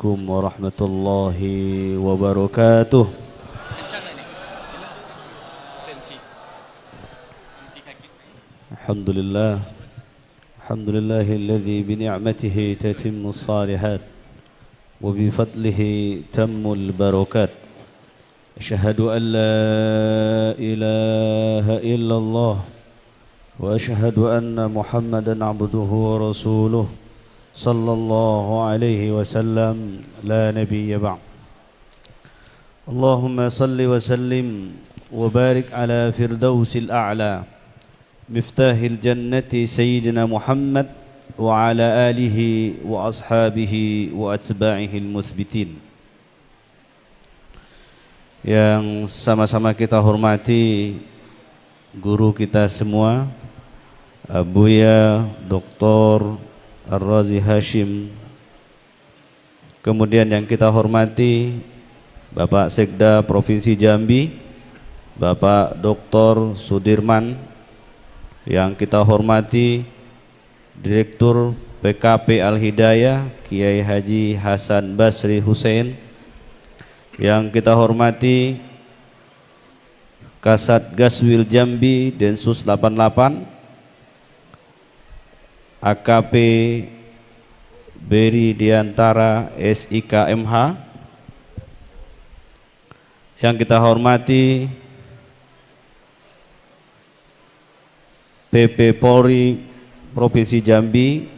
Assalamualaikum warahmatullahi wabarakatuh. Alhamdulillah. Alhamdulillahilladzi bi ni'matihi tatimmus shalihat wa bi fadlihi tammul barakat. Asyhadu an la ilaha illallah wa asyhadu anna Muhammadan abduhu wa rasuluh sallallahu alaihi wasallam la nabiyya ba'd. Allahumma salli wa sallim wa barik ala firdausil a'la miftahil jannati sayyidina Muhammad wa ala alihi wa ashabihi wa atba'ihi al-muthbitin. Yang sama-sama kita hormati guru kita semua, Abuya Dr. Ar-Razi Hashim. Kemudian yang kita hormati Bapak Sekda Provinsi Jambi, Bapak Dr. Sudirman. Yang kita hormati Direktur PKP Al-Hidayah Kiai Haji Hasan Basri Hussein. Yang kita hormati Kasat Gaswil Jambi Densus 88, AKP Beri Diantara SIKMH. Yang kita hormati PP Polri Provinsi Jambi,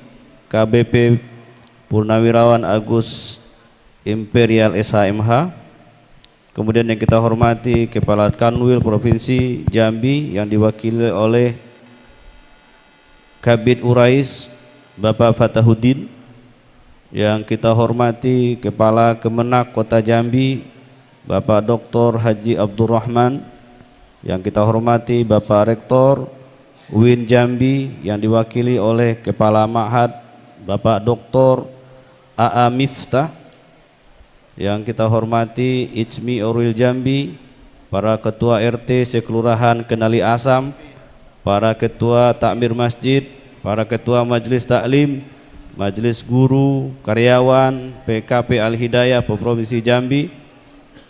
KBP Purnawirawan Agus Imperial SHMH. Kemudian yang kita hormati Kepala Kanwil Provinsi Jambi yang diwakili oleh Kabid Urais Bapak Fatahuddin. Yang kita hormati Kepala Kemenak Kota Jambi Bapak Dr. Haji Abdurrahman. Yang kita hormati Bapak Rektor UIN Jambi yang diwakili oleh Kepala Ma'had Bapak Dr. A.A. Miftah. Yang kita hormati Ijmi Orwil Jambi, para Ketua RT Sekelurahan Kenali Asam, para ketua takmir masjid, para ketua majelis taklim, majelis guru, karyawan, PKP Al-Hidayah Provinsi Jambi,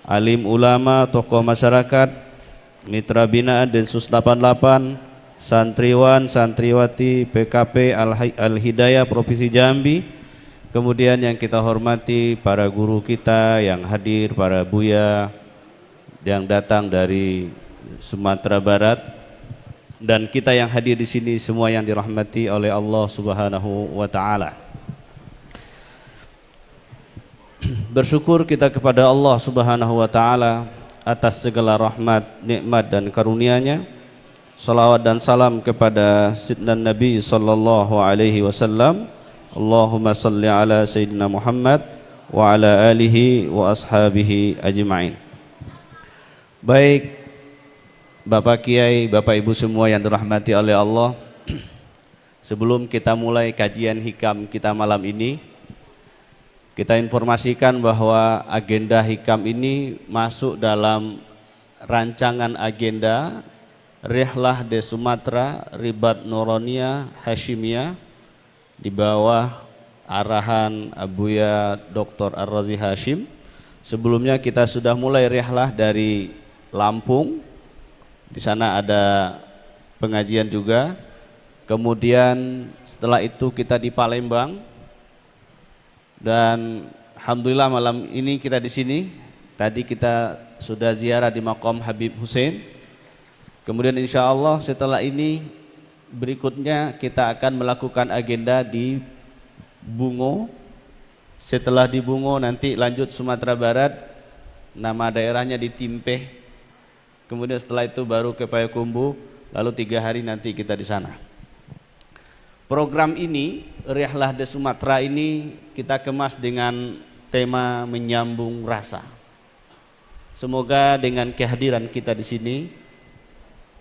alim ulama, tokoh masyarakat, mitra binaan Densus 88, santriwan, santriwati PKP Al-Hidayah Provinsi Jambi. Kemudian yang kita hormati para guru kita yang hadir, para buya yang datang dari Sumatera Barat, dan kita yang hadir di sini semua yang dirahmati oleh Allah Subhanahu wa taala. Bersyukur kita kepada Allah Subhanahu wa taala atas segala rahmat, nikmat dan karunia-Nya. Salawat dan salam kepada Sayyidina Nabi sallallahu alaihi wasallam. Allahumma salli ala Sayyidina Muhammad wa ala alihi wa ashabihi ajma'in. Baik Bapak Kiai, Bapak Ibu semua yang dirahmati oleh Allah, sebelum kita mulai kajian hikam kita malam ini, kita informasikan bahwa agenda hikam ini masuk dalam rancangan agenda Rihlah de Sumatera Ribat Nuraniyah Hashimiyah di bawah arahan Abuya Dr. Ar-Razi Hashim. Sebelumnya kita sudah mulai rihlah dari Lampung. Di sana ada pengajian juga. Kemudian setelah itu kita di Palembang. Dan alhamdulillah malam ini kita di sini. Tadi kita sudah ziarah di Maqam Habib Hussein. Kemudian insya Allah setelah ini berikutnya kita akan melakukan agenda di Bungo. Setelah di Bungo nanti lanjut Sumatera Barat, nama daerahnya di Timpeh. Kemudian setelah itu baru ke Payakumbuh, lalu 3 hari nanti kita di sana. Program ini, Rihlah de Sumatera ini kita kemas dengan tema menyambung rasa. Semoga dengan kehadiran kita di sini,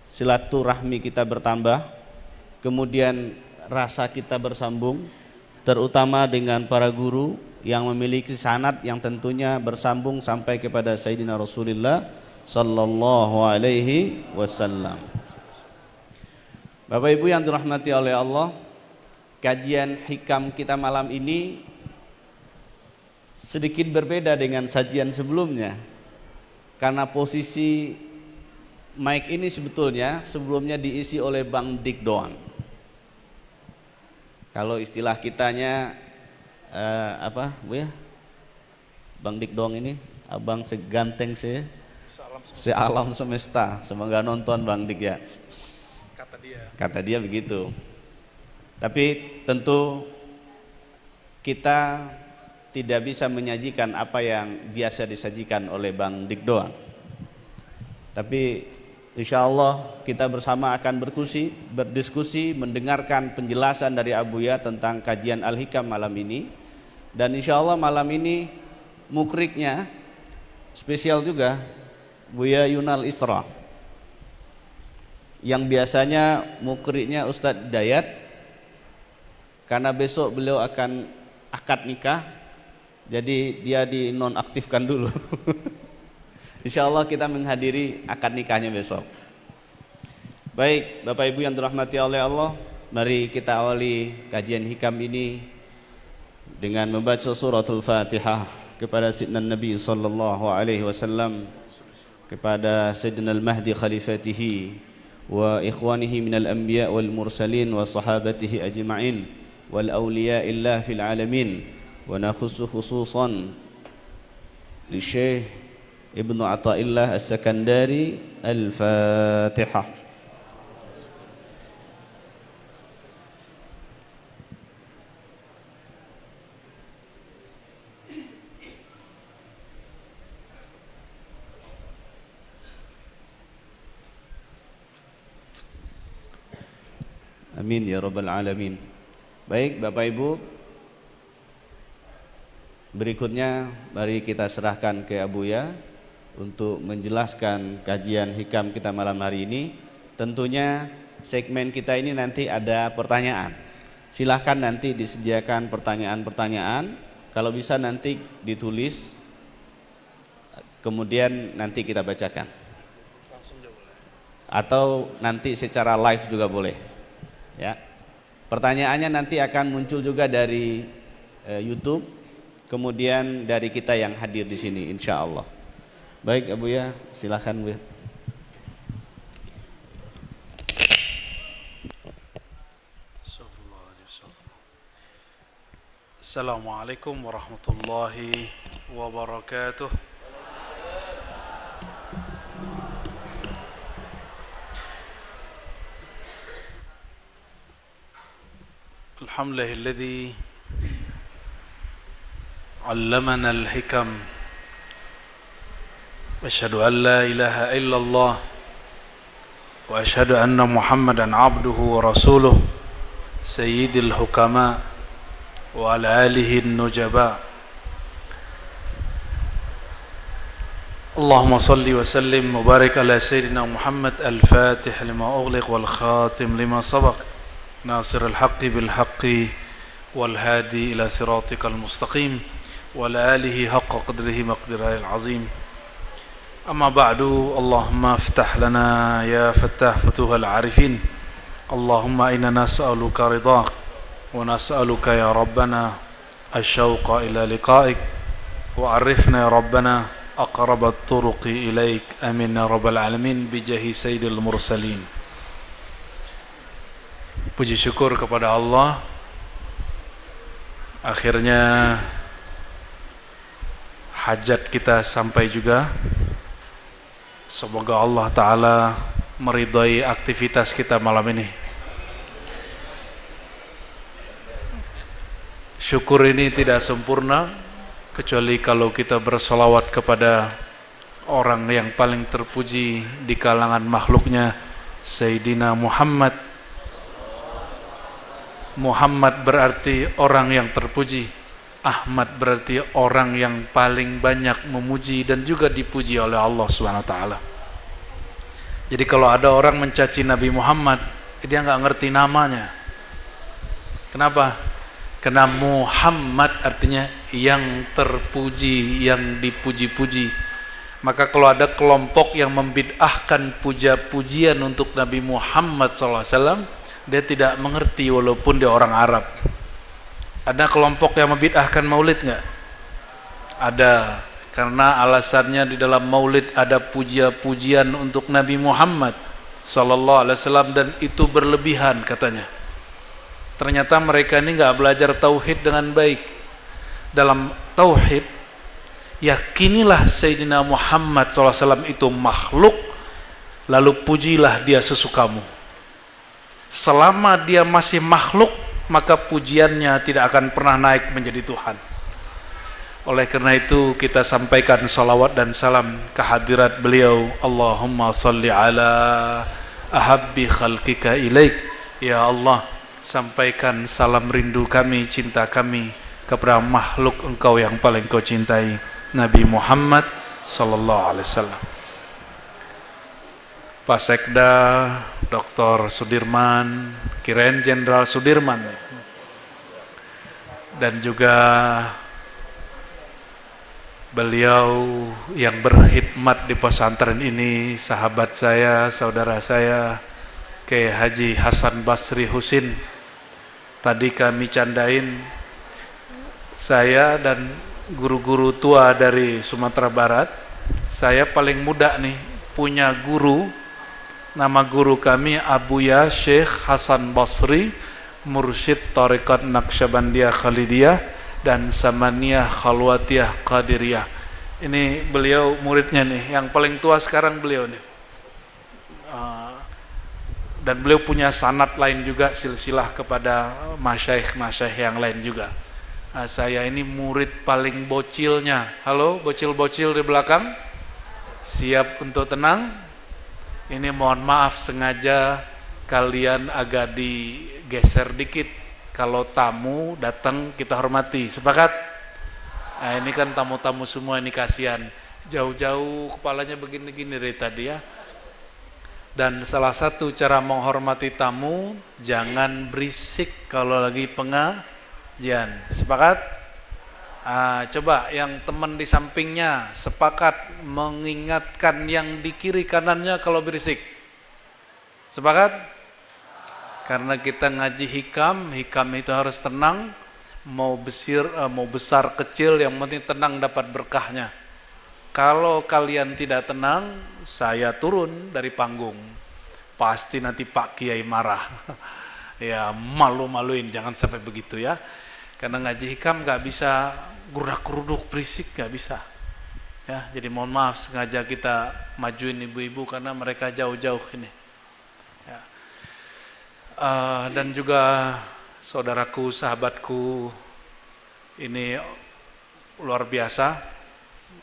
silaturahmi kita bertambah, kemudian rasa kita bersambung, terutama dengan para guru yang memiliki sanad yang tentunya bersambung sampai kepada Sayyidina Rasulullah sallallahu alaihi wasallam. Bapak Ibu yang dirahmati oleh Allah, kajian hikam kita malam ini sedikit berbeda dengan sajian sebelumnya, karena posisi mic ini sebelumnya diisi oleh Bang Dik doang. Kalau istilah kitanya apa Bu ya, Bang Dik doang ini, abang seganteng sealam semesta. Semoga nonton Bang Dik ya. Kata dia begitu. Tapi tentu kita tidak bisa menyajikan apa yang biasa disajikan oleh Bang Dik doang. Tapi insya Allah kita bersama akan berdiskusi, mendengarkan penjelasan dari Abuya tentang kajian Al-Hikam malam ini. Dan insya Allah malam ini mukriknya spesial juga, Buya Yunal Isra, yang biasanya mukriknya Ustadz Dayat, karena besok beliau akan akad nikah, jadi dia dinonaktifkan dulu. Insya Allah kita menghadiri akad nikahnya besok. Baik, Bapak Ibu yang dirahmati oleh Allah, mari kita awali kajian hikam ini dengan membaca suratul Fatihah kepada Sayyidina Nabi sallallahu alaihi wasallam, kepada Sayyidina Al-Mahdi khalifatihi wa ikhwanihi minal anbiya wal mursalin wa sahabatihi ajma'in wal awliya'illah fil alamin, wa nakhussu khususan li Syekh Ibnu Athaillah As-Sakandari. Al-Fatihah. Amin ya rabbal alamin. Baik Bapak Ibu, berikutnya mari kita serahkan ke Abuya untuk menjelaskan kajian hikam kita malam hari ini. Tentunya segmen kita ini nanti ada pertanyaan. Silahkan nanti disediakan pertanyaan-pertanyaan, kalau bisa nanti ditulis, kemudian nanti kita bacakan. Atau nanti secara live juga boleh. Ya, pertanyaannya nanti akan muncul juga dari YouTube, kemudian dari kita yang hadir di sini, insya Allah. Baik Abuya, silakan Bu. Assalamualaikum warahmatullahi wabarakatuh. Alhamdulillahilladzi 'allamana al-hikam. Asyhadu an la ilaha illallah wa asyhadu anna Muhammadan 'abduhu wa rasuluh sayyidil hukama wa ala alihi an-nujaba. Allahumma salli wa sallim wa barik ala sayyidina Muhammad al-fatih lima ughliq wal khatim lima sabaq ناصر الحق بالحق والهادي إلى صراطك المستقيم وعلى آله حق قدره مقداره العظيم. أما بعد، اللهم افتح لنا يا فتاح فتوح العارفين. اللهم إنا نسألك رضاك ونسألك يا ربنا الشوق إلى لقائك، وعرفنا يا ربنا أقرب الطرق إليك. آمين يا رب العالمين بجاه سيد المرسلين. Puji syukur kepada Allah, akhirnya hajat kita sampai juga. Semoga Allah Ta'ala meridai aktivitas kita malam ini. Syukur ini tidak sempurna kecuali kalau kita bersolawat kepada orang yang paling terpuji di kalangan makhluknya, Sayyidina Muhammad. Muhammad berarti orang yang terpuji, Ahmad berarti orang yang paling banyak memuji dan juga dipuji oleh Allah SWT. Jadi kalau ada orang mencaci Nabi Muhammad, dia nggak ngerti namanya. Kenapa? Karena Muhammad artinya yang terpuji, yang dipuji-puji. Maka kalau ada kelompok yang membid'ahkan puja-pujian untuk Nabi Muhammad SAW, dia tidak mengerti walaupun dia orang Arab. Ada kelompok yang membid'ahkan maulid enggak? Ada, karena alasannya di dalam maulid ada puja-pujian untuk Nabi Muhammad sallallahu alaihi wasallam, dan itu berlebihan katanya. Ternyata mereka ini nggak belajar tauhid dengan baik. Dalam tauhid, yakinilah Sayyidina Muhammad SAW itu makhluk, lalu pujilah dia sesukamu. Selama dia masih makhluk, maka pujiannya tidak akan pernah naik menjadi Tuhan. Oleh karena itu kita sampaikan salawat dan salam kehadirat beliau. Allahumma salli ala ahabbi khalqika ilaik. Ya Allah, sampaikan salam rindu kami, cinta kami kepada makhluk engkau yang paling kau cintai, Nabi Muhammad sallallahu alaihi wasallam. Pak Sekda Dr. Sudirman, kirain Jenderal Sudirman, dan juga beliau yang berkhidmat di pesantren ini, sahabat saya, saudara saya, Kiai Haji Hasan Basri Husin. Tadi kami candain, saya dan guru-guru tua dari Sumatera Barat, saya paling muda nih, punya guru. Nama guru kami Abuya Syekh Hasan Basri, Mursyid Tariqat Naqsyabandiyah Khalidiyah dan Samaniyah Khalwatiyah Qadiriyah. Ini beliau muridnya nih, yang paling tua sekarang beliau nih. Dan beliau punya sanad lain juga, silsilah kepada masyaikh-masyaikh yang lain juga. Saya ini murid paling bocilnya. Halo, bocil-bocil di belakang, siap untuk tenang? Ini mohon maaf, sengaja kalian agak digeser dikit. Kalau tamu datang kita hormati, sepakat? Nah, ini kan tamu-tamu semua, ini kasihan, jauh-jauh kepalanya begini-gini dari tadi ya. Dan salah satu cara menghormati tamu, jangan berisik kalau lagi pengajian, sepakat? Coba yang teman di sampingnya sepakat mengingatkan yang di kiri kanannya kalau berisik, sepakat? Karena kita ngaji hikam itu harus tenang, mau besar kecil yang penting tenang, dapat berkahnya. Kalau kalian tidak tenang, saya turun dari panggung, pasti nanti Pak Kiai marah. Ya malu-maluin, jangan sampai begitu ya. Karena ngaji hikam nggak bisa gerak-geruduk berisik, nggak bisa. Ya, jadi mohon maaf, sengaja kita majuin ibu-ibu karena mereka jauh-jauh ini. Ya. Dan juga saudaraku, sahabatku, ini luar biasa.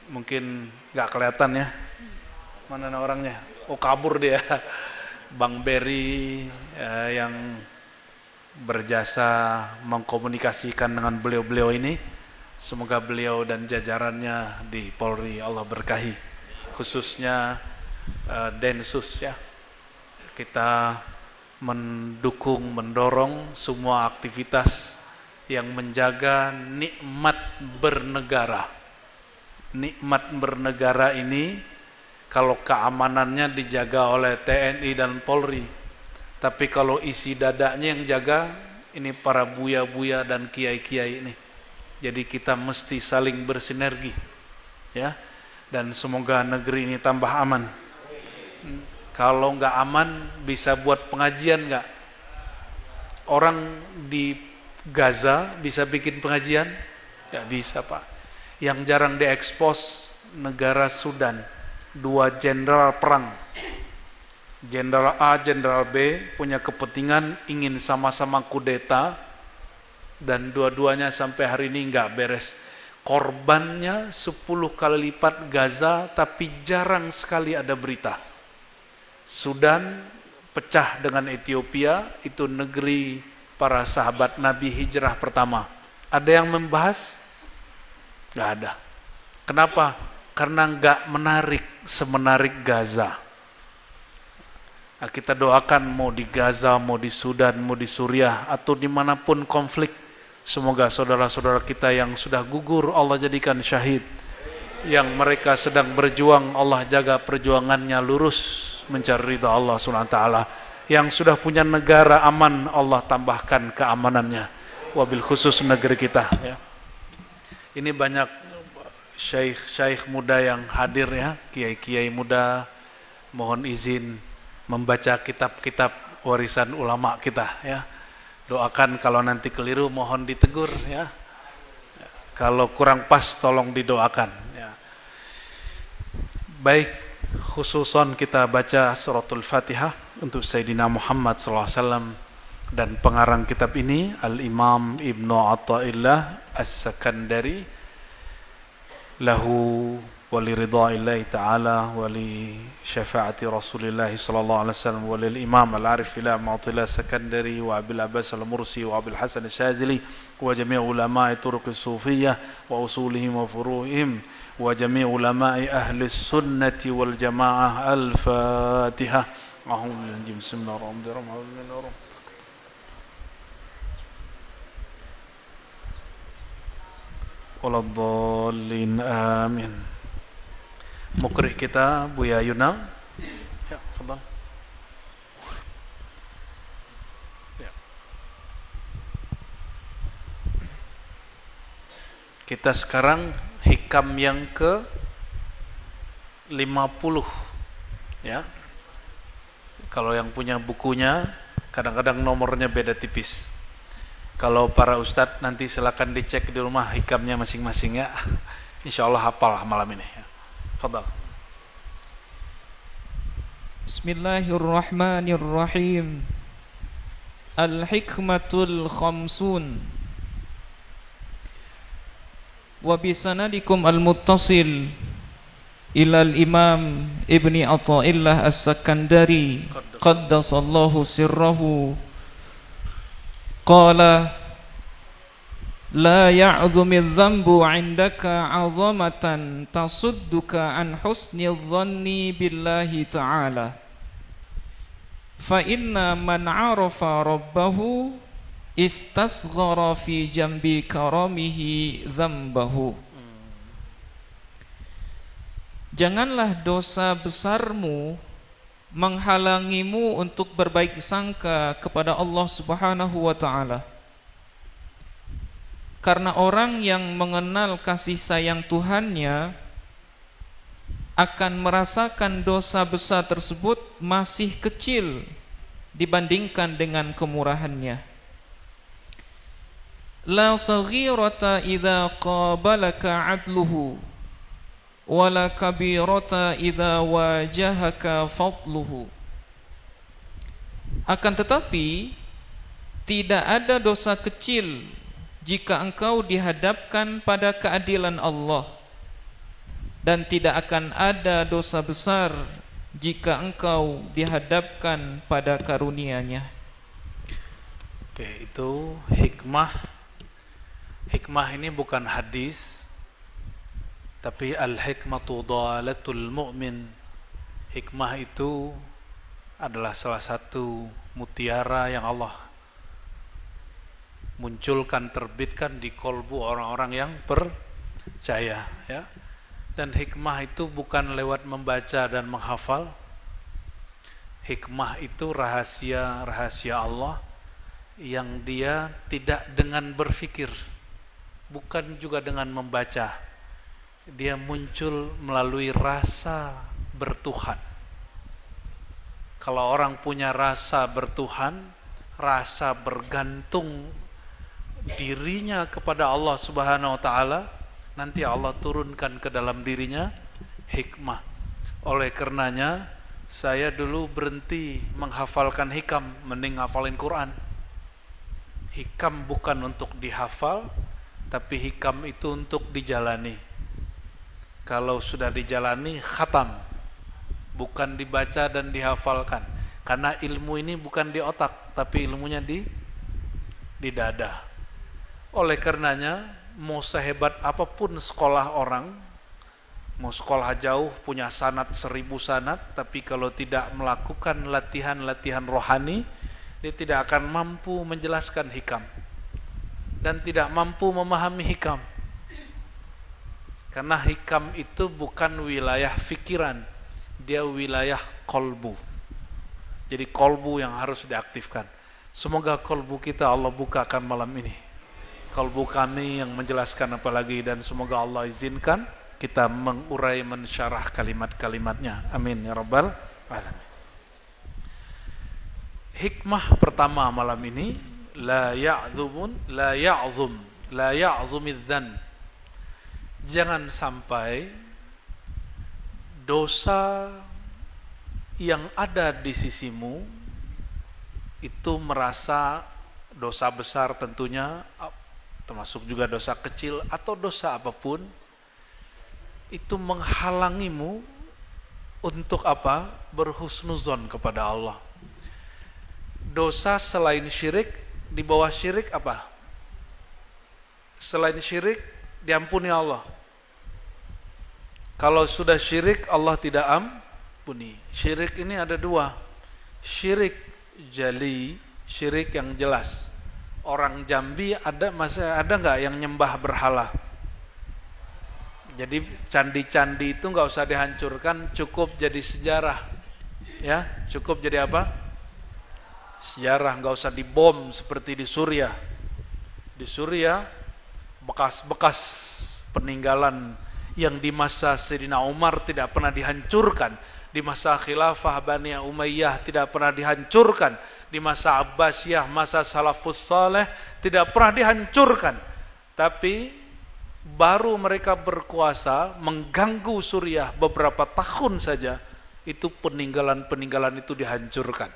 Mungkin nggak kelihatan ya, mana orangnya? Oh, kabur dia. Bang Berry yang berjasa mengkomunikasikan dengan beliau-beliau ini. Semoga beliau dan jajarannya di Polri Allah berkahi, khususnya Densus ya. Kita mendukung, mendorong semua aktivitas yang menjaga nikmat bernegara. Nikmat bernegara ini kalau keamanannya dijaga oleh TNI dan Polri, tapi kalau isi dadanya yang jaga ini para buya-buya dan kiai-kiai ini. Jadi kita mesti saling bersinergi ya, dan semoga negeri ini tambah aman. Kalau nggak aman bisa buat pengajian nggak? Orang di Gaza bisa bikin pengajian? Nggak bisa Pak. Yang jarang diekspos negara Sudan, 2 jenderal perang, Jenderal A, Jenderal B punya kepentingan ingin sama-sama kudeta, dan dua-duanya sampai hari ini nggak beres. Korbannya 10 kali lipat Gaza, tapi jarang sekali ada berita. Sudan pecah dengan Ethiopia, itu negeri para sahabat Nabi hijrah pertama. Ada yang membahas? Nggak ada. Kenapa? Karena nggak menarik semenarik Gaza. Nah, kita doakan mau di Gaza, mau di Sudan, mau di Suriah, atau dimanapun konflik, semoga saudara-saudara kita yang sudah gugur Allah jadikan syahid. Yang mereka sedang berjuang, Allah jaga perjuangannya lurus mencari ridha Allah SWT. Yang sudah punya negara aman, Allah tambahkan keamanannya. Wabil khusus negeri kita ya. Ini banyak syekh-syekh muda yang hadir ya, kiai-kiai muda, mohon izin membaca kitab-kitab warisan ulama kita ya. Doakan kalau nanti keliru mohon ditegur ya. Kalau kurang pas tolong didoakan ya. Baik, khususon kita baca suratul Fatihah untuk Sayyidina Muhammad SAW dan pengarang kitab ini Al-Imam Ibnu Athaillah As-Sakandari lahu wali ridha'illahi ta'ala wali syafaati Rasulillah sallallahu alaihi wasallam wali Imam Al-Arif ila Mu'attillah Sakandari wa Abil Abbas Al-Mursi wa Abil Hasan Al-Shazili wa jami' ulama'i turuq as-sufiyyah wa usulihim wa furu'ihim wa jami' ulama'i ahli sunnati wal jamaah. Al-Fatihah. Bismillahirrahmanirrahim. Waladhdallin, amin. Mukri kita Buya Yunal. Ya, fadhal. Ya. Kita sekarang hikam yang ke 50 ya. Kalau yang punya bukunya kadang-kadang nomornya beda tipis. Kalau para ustadz nanti silakan dicek di rumah hikamnya masing-masing ya. Insyaallah hafal malam ini ya. Fadhal. Bismillahirrahmanirrahim. Al-hikmatul khamsun. Wa bisanadikum al-muttasil ila al-imam Ibni Athaillah As-Sakandari qaddasallahu sirrahu qala la ya'dhumi adh-dhanbu 'indaka 'azamatan tasudduka an husni adh-dhanni billahi ta'ala fa inna man 'arafa rabbahu istasghara fi jambi karamihi dhanbahu. Janganlah dosa besarmu menghalangimu untuk berbaik sangka kepada Allah Subhanahu wa ta'ala. Karena orang yang mengenal kasih sayang Tuhannya akan merasakan dosa besar tersebut masih kecil dibandingkan dengan kemurahannya. La saghirata idza qabalaka 'adluhu wala kabirata idza wajahaka fadluhu. Akan tetapi tidak ada dosa kecil jika engkau dihadapkan pada keadilan Allah, dan tidak akan ada dosa besar jika engkau dihadapkan pada karunia-Nya. Oke, itu hikmah. Hikmah ini bukan hadis, tapi al-hikmatu dhalatul mu'min. Hikmah itu adalah salah satu mutiara yang Allah munculkan, terbitkan di kolbu orang-orang yang percaya ya. Dan hikmah itu bukan lewat membaca dan menghafal. Hikmah itu rahasia Allah yang dia tidak dengan berfikir, bukan juga dengan membaca. Dia muncul melalui rasa bertuhan. Kalau orang punya rasa bertuhan, rasa bergantung dirinya kepada Allah Subhanahu wa ta'ala, nanti Allah turunkan ke dalam dirinya hikmah. Oleh karenanya saya dulu berhenti menghafalkan hikam, mending hafalin Quran. Hikam bukan untuk dihafal, tapi hikam itu untuk dijalani. Kalau sudah dijalani, khatam, bukan dibaca dan dihafalkan. Karena ilmu ini bukan di otak, tapi ilmunya di dada. Oleh karenanya, mau sehebat apapun sekolah orang, mau sekolah jauh, punya sanad 1000 sanad, tapi kalau tidak melakukan latihan-latihan rohani, dia tidak akan mampu menjelaskan hikam dan tidak mampu memahami hikam. Karena hikam itu bukan wilayah fikiran, dia wilayah kolbu. Jadi kolbu yang harus diaktifkan. Semoga kolbu kita Allah bukakan malam ini, kolbu kami yang menjelaskan apalagi, dan semoga Allah izinkan kita mengurai, mensyarah kalimat-kalimatnya. Amin ya rabbal alamin. Hikmah pertama malam ini, la ya'zumidzan. Jangan sampai dosa yang ada di sisimu itu merasa dosa besar, tentunya termasuk juga dosa kecil atau dosa apapun, itu menghalangimu untuk apa? Berhusnuzon kepada Allah. Dosa selain syirik, di bawah syirik apa? Selain syirik diampuni Allah. Kalau sudah syirik Allah tidak ampuni. Syirik ini ada dua. Syirik jali, syirik yang jelas. Orang Jambi ada nggak yang nyembah berhala? Jadi candi-candi itu nggak usah dihancurkan, cukup jadi sejarah. Ya, cukup jadi apa? Sejarah, nggak usah dibom seperti di Suriah. Di Suriah bekas-bekas peninggalan yang di masa Sayyidina Umar tidak pernah dihancurkan, di masa khilafah Bani Umayyah tidak pernah dihancurkan, di masa Abbasiyah, masa Salafus Saleh tidak pernah dihancurkan. Tapi baru mereka berkuasa mengganggu Suriah beberapa tahun saja, itu peninggalan-peninggalan itu dihancurkan.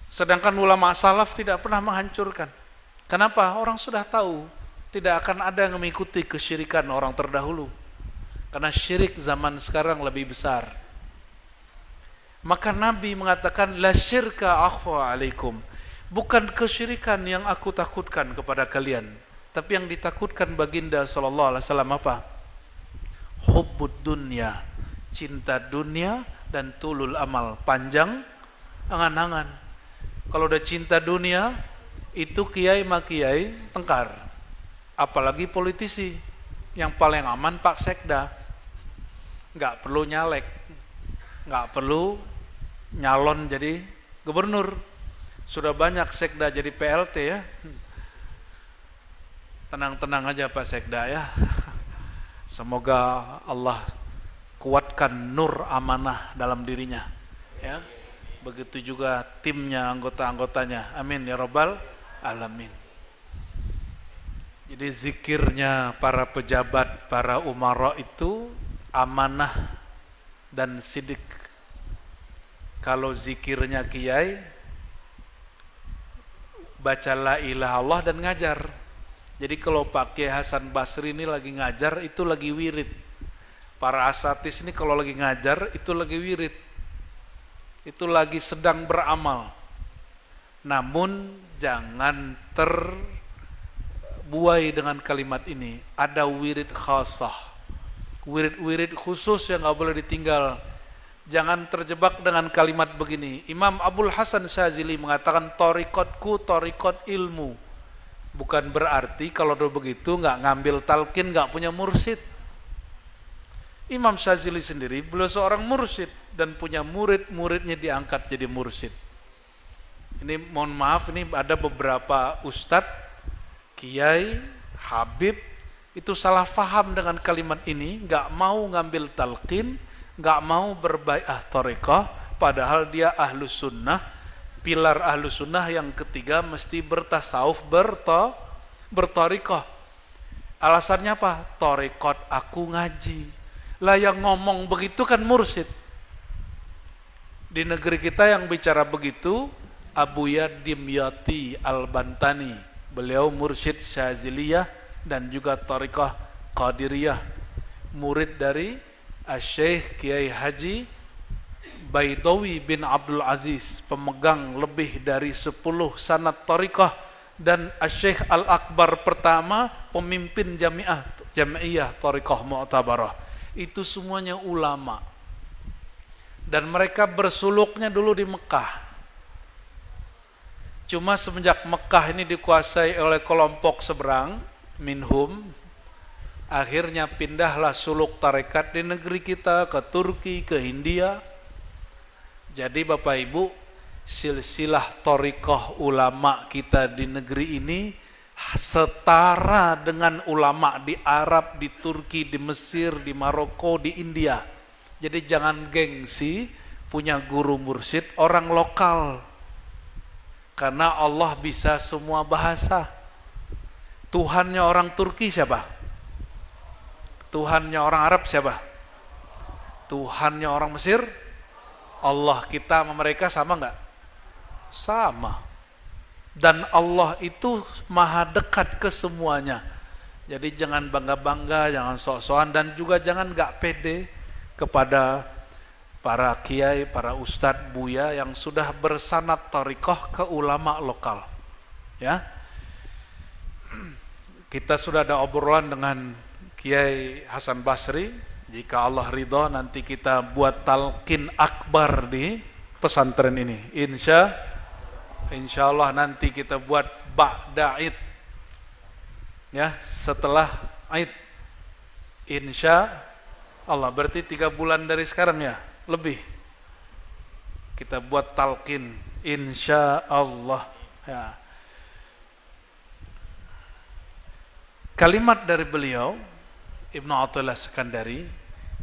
Sedangkan ulama salaf tidak pernah menghancurkan. Kenapa? Orang sudah tahu tidak akan ada yang mengikuti kesyirikan orang terdahulu. Karena syirik zaman sekarang lebih besar. Maka Nabi mengatakan, la syirka akhfa alaikum. Bukan kesyirikan yang aku takutkan kepada kalian, tapi yang ditakutkan baginda sallallahu alaihi wasallam apa? Hubbud dunya, cinta dunia, dan tulul amal, panjang angan-angan. Kalau udah cinta dunia, itu kiai makiai tengkar. Apalagi politisi. Yang paling aman Pak Sekda. Nggak perlu nyalek, nggak perlu nyalon jadi gubernur. Sudah banyak Sekda jadi PLT ya. Tenang-tenang aja Pak Sekda ya. Semoga Allah kuatkan nur amanah dalam dirinya ya. Begitu juga timnya, anggota-anggotanya. Amin ya rabbal alamin. Jadi zikirnya para pejabat, para umara itu amanah dan sidik. Kalau zikirnya kiai, baca la ilaha Allah dan ngajar. Jadi kalau Pak Kiai Hasan Basri ini lagi ngajar, itu lagi wirid. Para asatis ini kalau lagi ngajar, itu lagi wirid. Itu lagi sedang beramal. Namun jangan terbuai dengan kalimat ini. Ada wirid khasah, wirid-wirid khusus yang gak boleh ditinggal. Jangan terjebak dengan kalimat begini. Imam Abul Hasan Syazili mengatakan, torikotku torikot ilmu. Bukan berarti kalau udah begitu gak ngambil talqin, gak punya mursyid. Imam Syazili sendiri beliau seorang mursyid dan punya murid-muridnya diangkat jadi mursyid. Ini mohon maaf, ini ada beberapa ustadz, kiai, habib itu salah faham dengan kalimat ini, nggak mau ngambil talqin, nggak mau berbai'ah thariqah, padahal dia ahlus sunnah. Pilar ahlus sunnah yang ketiga mesti bertasawuf, berthariqah. Alasannya apa? Thariqat aku ngaji. Lah yang ngomong begitu kan mursyid. Di negeri kita yang bicara begitu Abu Dimyati Al-Bantani. Beliau mursyid Syaziliyah dan juga Thariqah Qadiriyah. Murid dari Syekh Kiai Haji Baidawi bin Abdul Aziz, pemegang lebih dari 10 sanad Thariqah, dan Syekh Al-Akbar pertama pemimpin Jami'iyah Thariqah Mu'tabarah. Itu semuanya ulama. Dan mereka bersuluknya dulu di Mekah. Cuma semenjak Mekah ini dikuasai oleh kelompok seberang, minhum, akhirnya pindahlah suluk tarekat di negeri kita, ke Turki, ke Hindia. Jadi Bapak Ibu, silsilah thariqah ulama kita di negeri ini setara dengan ulama di Arab, di Turki, di Mesir, di Maroko, di India. Jadi jangan gengsi punya guru mursyid orang lokal. Karena Allah bisa semua bahasa. Tuhannya orang Turki siapa? Tuhannya orang Arab siapa? Tuhannya orang Mesir? Allah. Kita sama mereka sama enggak? Sama. Dan Allah itu maha dekat ke semuanya. Jadi jangan bangga-bangga, jangan sok-sokan, dan juga jangan gak pede kepada para kiai, para ustadz, buya yang sudah bersanad thariqah ke ulama lokal. Ya, kita sudah ada obrolan dengan Kiai Hasan Basri. Jika Allah ridha, nanti kita buat talqin akbar di pesantren ini. Insya Allah nanti kita buat ba'da Id, ya, setelah Id. Insya Allah, berarti 3 bulan dari sekarang ya, lebih. Kita buat talqin, insya Allah. Ya. Kalimat dari beliau, Ibnu Athaillah Sekandari,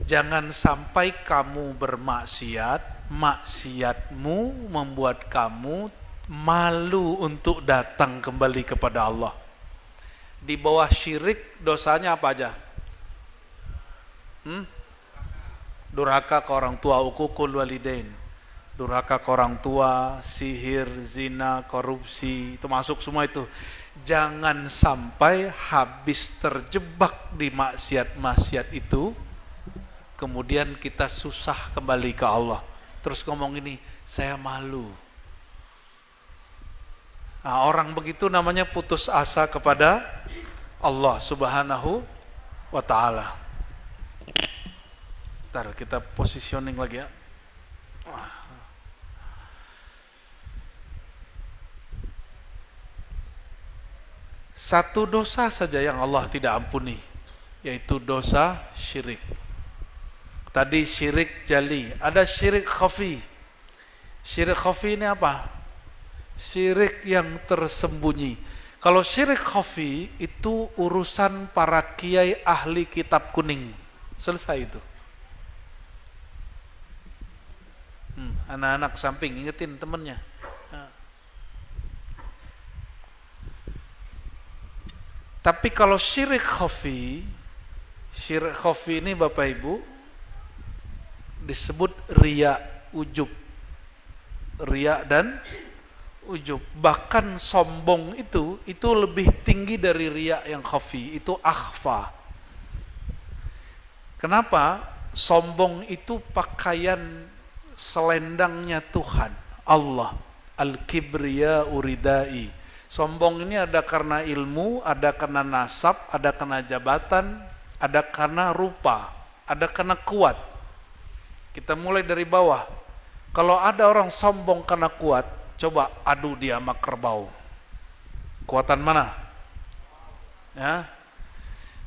jangan sampai kamu bermaksiat, maksiatmu membuat kamu malu untuk datang kembali kepada Allah. Di bawah syirik dosanya apa aja? Durhaka ke orang tua, uququl walidain. Durhaka ke orang tua, sihir, zina, korupsi, itu masuk semua itu. Jangan sampai habis terjebak di maksiat-maksiat itu, kemudian kita susah kembali ke Allah. Terus ngomong ini, saya malu. Nah, orang begitu namanya putus asa kepada Allah Subhanahu wa ta'ala. Bentar, kita positioning lagi ya. Satu dosa saja yang Allah tidak ampuni, yaitu dosa syirik. Tadi syirik jali, ada syirik khafi. Syirik khafi ini apa? Syirik yang tersembunyi. Kalau syirik khafi itu urusan para kiai ahli kitab kuning. Selesai itu. Anak-anak samping ingetin temennya. Tapi kalau syirik khafi ini Bapak Ibu disebut riya, ujub. Riya dan ujub. Bahkan sombong itu lebih tinggi dari riya yang khafi, itu akhfa. Kenapa? Sombong itu pakaian selendangnya Tuhan, Allah. Al-kibriya uridai. Sombong ini ada karena ilmu, ada karena nasab, ada karena jabatan, ada karena rupa, ada karena kuat. Kita mulai dari bawah. Kalau ada orang sombong karena kuat, coba adu dia sama kerbau. Kuatan mana? Ya.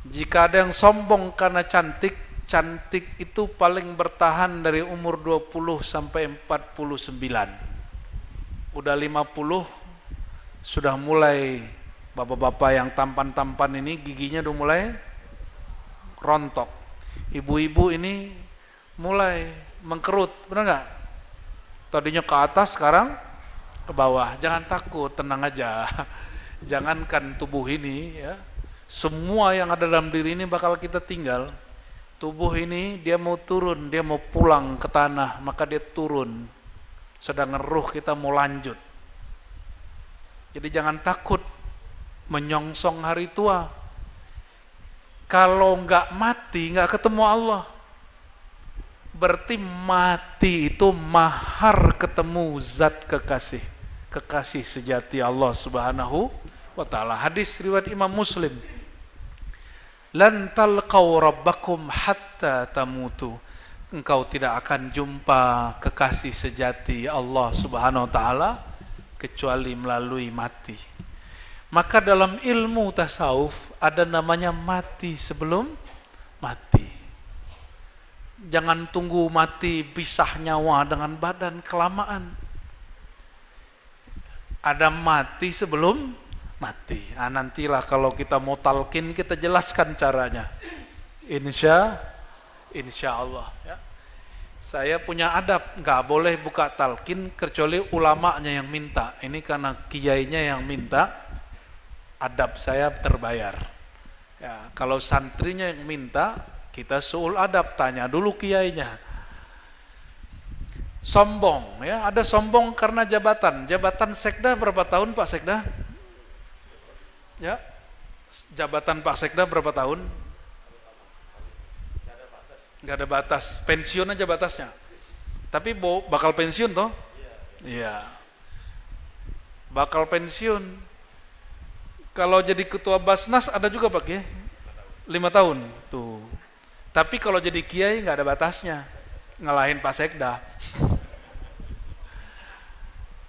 Jika ada yang sombong karena cantik, cantik itu paling bertahan dari umur 20 sampai 49. Udah 50 sudah mulai, bapak-bapak yang tampan-tampan ini giginya udah mulai rontok. Ibu-ibu ini mulai mengkerut, benar nggak? Tadinya ke atas, sekarang ke bawah. Jangan takut, tenang aja. Jangankan tubuh ini, ya, semua yang ada dalam diri ini bakal kita tinggal. Tubuh ini dia mau turun, dia mau pulang ke tanah, maka dia turun. Sedangkan ruh kita mau lanjut. Jadi jangan takut menyongsong hari tua. Kalau nggak mati, nggak ketemu Allah. Berarti mati itu mahar ketemu zat kekasih. Kekasih sejati Allah Subhanahu wa ta'ala. Hadis riwayat Imam Muslim. Lan talqaw rabbakum hatta tamutu. Engkau tidak akan jumpa kekasih sejati Allah Subhanahu wa ta'ala kecuali melalui mati. Maka dalam ilmu tasawuf ada namanya mati sebelum mati. Jangan tunggu mati pisah nyawa dengan badan, kelamaan. Ada mati sebelum mati. Nantilah kalau kita mau talqin kita jelaskan caranya. Insya Allah ya. Saya punya adab, nggak boleh buka talqin kecuali ulamanya yang minta. Ini karena kiainya yang minta, adab saya terbayar. Ya, kalau santrinya yang minta, kita suul adab, tanya dulu kiainya. Sombong, ya ada sombong karena jabatan. Jabatan sekda berapa tahun Pak Sekda? Ya, jabatan Pak Sekda berapa tahun? Nggak ada batas, pensiun aja batasnya. Tapi bakal pensiun toh? Iya. Bakal pensiun. Kalau jadi ketua Basnas ada juga Pak ya? 5 tahun tuh. Tapi kalau jadi kiai nggak ada batasnya, ngalahin Pak Sekda.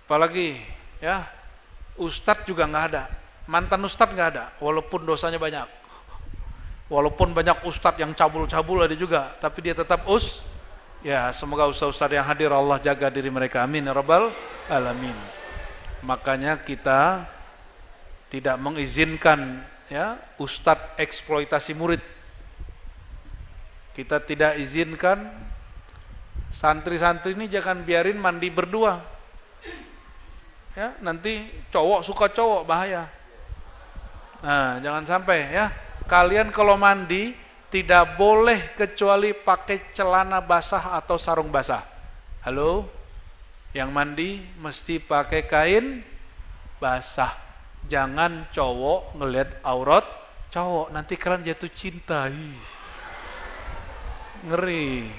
Apalagi ya, Ustadz juga nggak ada, mantan Ustadz nggak ada, walaupun dosanya banyak. Walaupun banyak ustadz yang cabul-cabul ada juga, tapi dia tetap ya semoga ustadz-ustadz yang hadir Allah jaga diri mereka, amin ya rabbal alamin. Makanya kita tidak mengizinkan ya ustadz eksploitasi murid. Kita tidak izinkan santri-santri ini jangan biarin mandi berdua. Ya, nanti cowok suka cowok bahaya. Nah, jangan sampai ya. Kalian kalau mandi tidak boleh kecuali pakai celana basah atau sarung basah. Halo? Yang mandi mesti pakai kain basah. Jangan cowok ngelihat aurat cowok, nanti kalian jatuh cinta. Ngeri.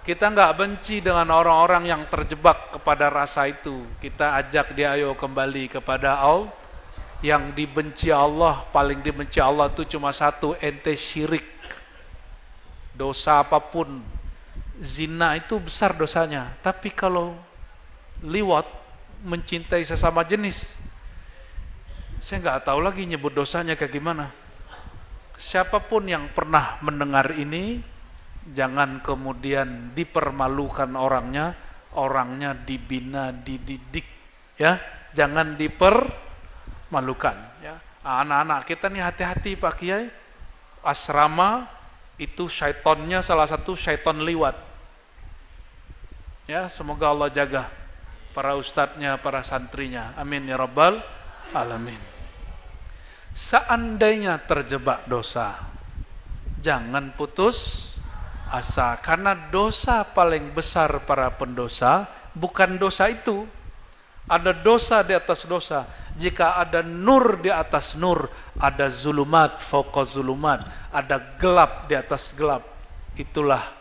Kita nggak benci dengan orang-orang yang terjebak kepada rasa itu. Kita ajak dia ayo kembali kepada Allah. Yang dibenci Allah, paling dibenci Allah itu cuma satu, ente syirik. Dosa apapun, zina itu besar dosanya. Tapi kalau liwat, mencintai sesama jenis, saya nggak tahu lagi nyebut dosanya kayak gimana. Siapapun yang pernah mendengar ini, jangan kemudian dipermalukan orangnya dibina, dididik, ya, jangan malukan ya. Anak-anak kita nih hati-hati Pak Kiai, asrama itu syaitonnya salah satu syaiton liwat ya. Semoga Allah jaga para ustadznya, para santrinya, amin ya rabbal alamin. Seandainya terjebak dosa, jangan putus asa, karena dosa paling besar para pendosa bukan dosa itu. Ada dosa di atas dosa. Jika ada nur di atas nur, ada zulumat fauqa zulumat, ada gelap di atas gelap. Itulah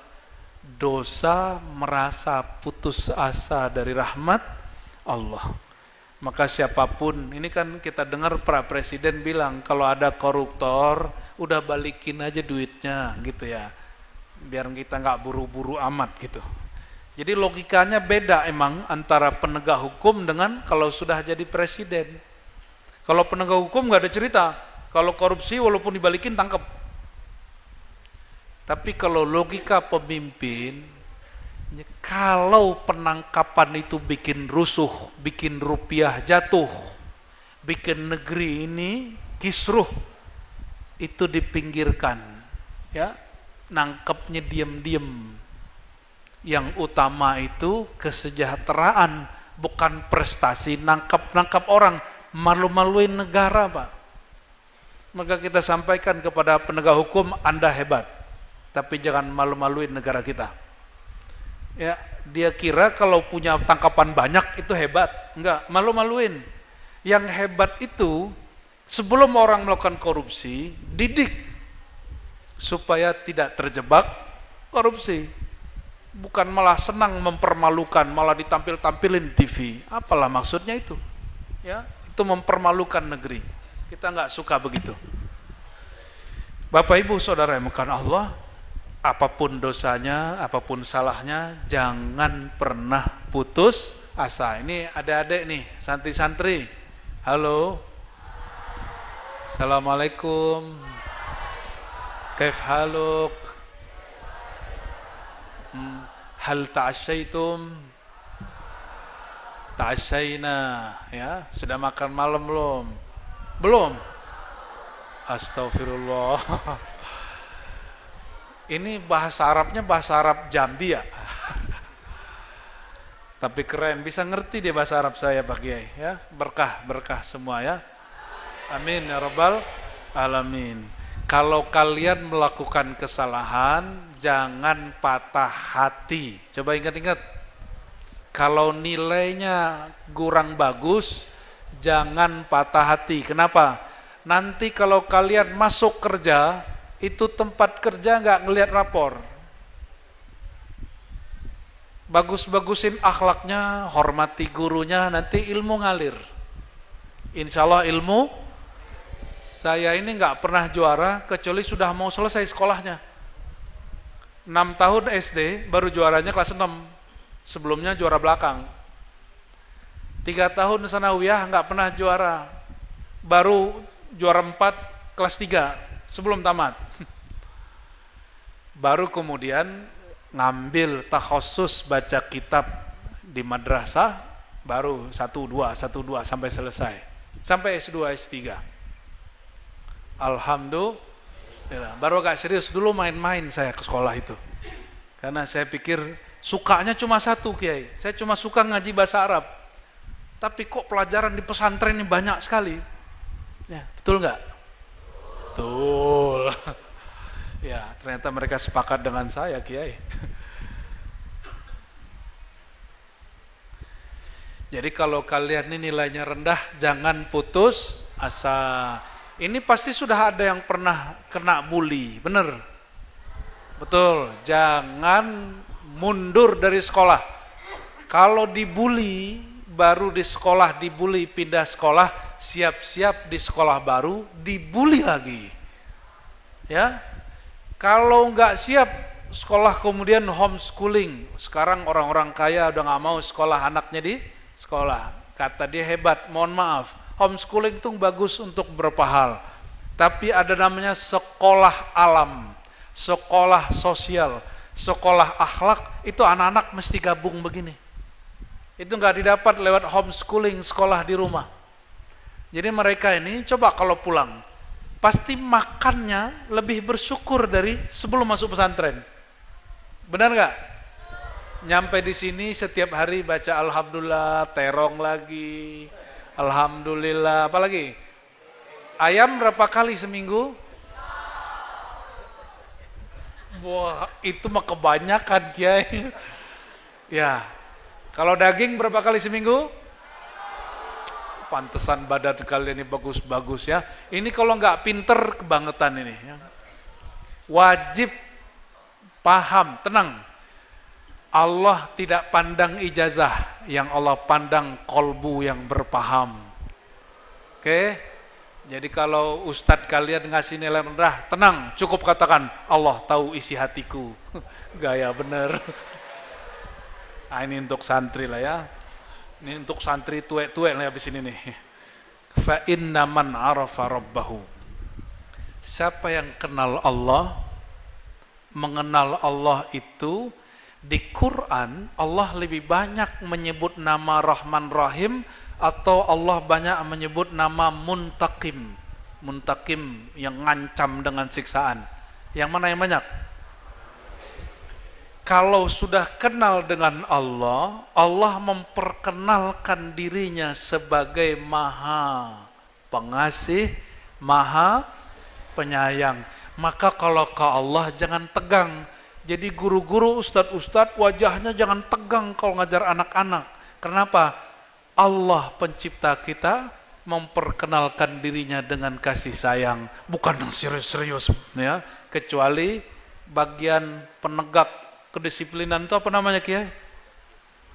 dosa merasa putus asa dari rahmat Allah. Maka siapapun, ini kan kita dengar para presiden bilang kalau ada koruptor, udah balikin aja duitnya gitu ya. Biar kita nggak buru-buru amat gitu. Jadi logikanya beda emang antara penegak hukum dengan kalau sudah jadi presiden. Kalau penegak hukum nggak ada cerita. Kalau korupsi walaupun dibalikin tangkap. Tapi kalau logika pemimpin, kalau penangkapan itu bikin rusuh, bikin rupiah jatuh, bikin negeri ini kisruh, itu dipinggirkan, ya, nangkepnya diam-diam. Yang utama itu kesejahteraan, bukan prestasi. Nangkap orang, malu-maluin negara Pak. Maka kita sampaikan kepada penegak hukum, Anda hebat, tapi jangan malu-maluin negara kita. Ya, dia kira kalau punya tangkapan banyak itu hebat. Enggak, malu-maluin. Yang hebat itu sebelum orang melakukan korupsi, didik supaya tidak terjebak korupsi. Bukan malah senang mempermalukan, malah ditampil-tampilin TV. Apalah maksudnya itu? Ya, itu mempermalukan negeri. Kita nggak suka begitu. Bapak Ibu Saudara yang dimuliakan Allah, apapun dosanya, apapun salahnya, jangan pernah putus asa. Ini adik-adik nih, santri-santri. Halo. Assalamualaikum. Kaif haluk? Hal ta'asyaitum? Ta'asyaina, ya. Sudah makan malam belum? Belum? Astagfirullah. Ini bahasa Arabnya bahasa Arab Jambi ya. Tapi keren, bisa ngerti dia bahasa Arab saya Pak Kiai, ya. Berkah semua ya. Amin ya rabbal alamin. Kalau kalian melakukan kesalahan, jangan patah hati. Coba ingat-ingat. Kalau nilainya kurang bagus, jangan patah hati. Kenapa? Nanti kalau kalian masuk kerja, itu tempat kerja nggak ngelihat rapor. Bagus-bagusin akhlaknya, hormati gurunya, nanti ilmu ngalir. Insya Allah ilmu. Saya ini nggak pernah juara kecuali sudah mau selesai sekolahnya. 6 tahun SD baru juaranya kelas 6. Sebelumnya juara belakang. 3 tahun sanawiyah nggak pernah juara. Baru juara 4 kelas 3 sebelum tamat. Baru kemudian ngambil takhusus baca kitab di madrasah, baru 1-2 sampai selesai. Sampai S2, S3. Alhamdulillah. Baru agak serius, dulu main-main saya ke sekolah itu. Karena saya pikir sukanya cuma satu, Kiai. Saya cuma suka ngaji bahasa Arab. Tapi kok pelajaran di pesantren ini banyak sekali. Ya, betul nggak? Betul. Ya, ternyata mereka sepakat dengan saya, Kiai. Jadi kalau kalian ini nilainya rendah, jangan putus asa. Ini pasti sudah ada yang pernah kena bully, bener? Betul, jangan mundur dari sekolah. Kalau dibully, baru di sekolah dibully, pindah sekolah, siap-siap di sekolah baru dibully lagi. Ya, kalau nggak siap sekolah kemudian homeschooling. Sekarang orang-orang kaya udah nggak mau sekolah anaknya di sekolah. Kata dia hebat, mohon maaf. Homeschooling itu bagus untuk beberapa hal. Tapi ada namanya sekolah alam, sekolah sosial, sekolah akhlak, itu anak-anak mesti gabung begini. Itu nggak didapat lewat homeschooling, sekolah di rumah. Jadi mereka ini coba kalau pulang, pasti makannya lebih bersyukur dari sebelum masuk pesantren. Benar nggak? Nyampe di sini setiap hari baca alhamdulillah, terong lagi, alhamdulillah, apa lagi? Ayam berapa kali seminggu? Wah, itu mah kebanyakan, Kiai. Ya. Kalau daging berapa kali seminggu? Pantesan badan kalian ini bagus-bagus ya. Ini kalau nggak pinter kebangetan ini. Ya. Wajib paham, tenang. Allah tidak pandang ijazah, yang Allah pandang kolbu yang berpaham. Oke? Jadi kalau ustadz kalian ngasih nilai rendah, tenang, cukup katakan Allah tahu isi hatiku. Gaya bener. Nah, ini untuk santri lah ya. Ini untuk santri tuek-tuek nih habis ini nih. Fa inna man arafa rabbahu. Siapa yang kenal Allah, mengenal Allah itu, di Quran Allah lebih banyak menyebut nama Rahman Rahim atau Allah banyak menyebut nama Muntakim. Muntakim yang ngancam dengan siksaan. Yang mana yang banyak? Kalau sudah kenal dengan Allah, Allah memperkenalkan dirinya sebagai Maha Pengasih, Maha Penyayang. Maka kalau ke Allah jangan tegang. Jadi guru-guru, ustadz-ustadz wajahnya jangan tegang kalau ngajar anak-anak. Kenapa? Allah pencipta kita memperkenalkan dirinya dengan kasih sayang. Bukan yang serius-serius ya. Kecuali bagian penegak kedisiplinan itu apa namanya, Kiai?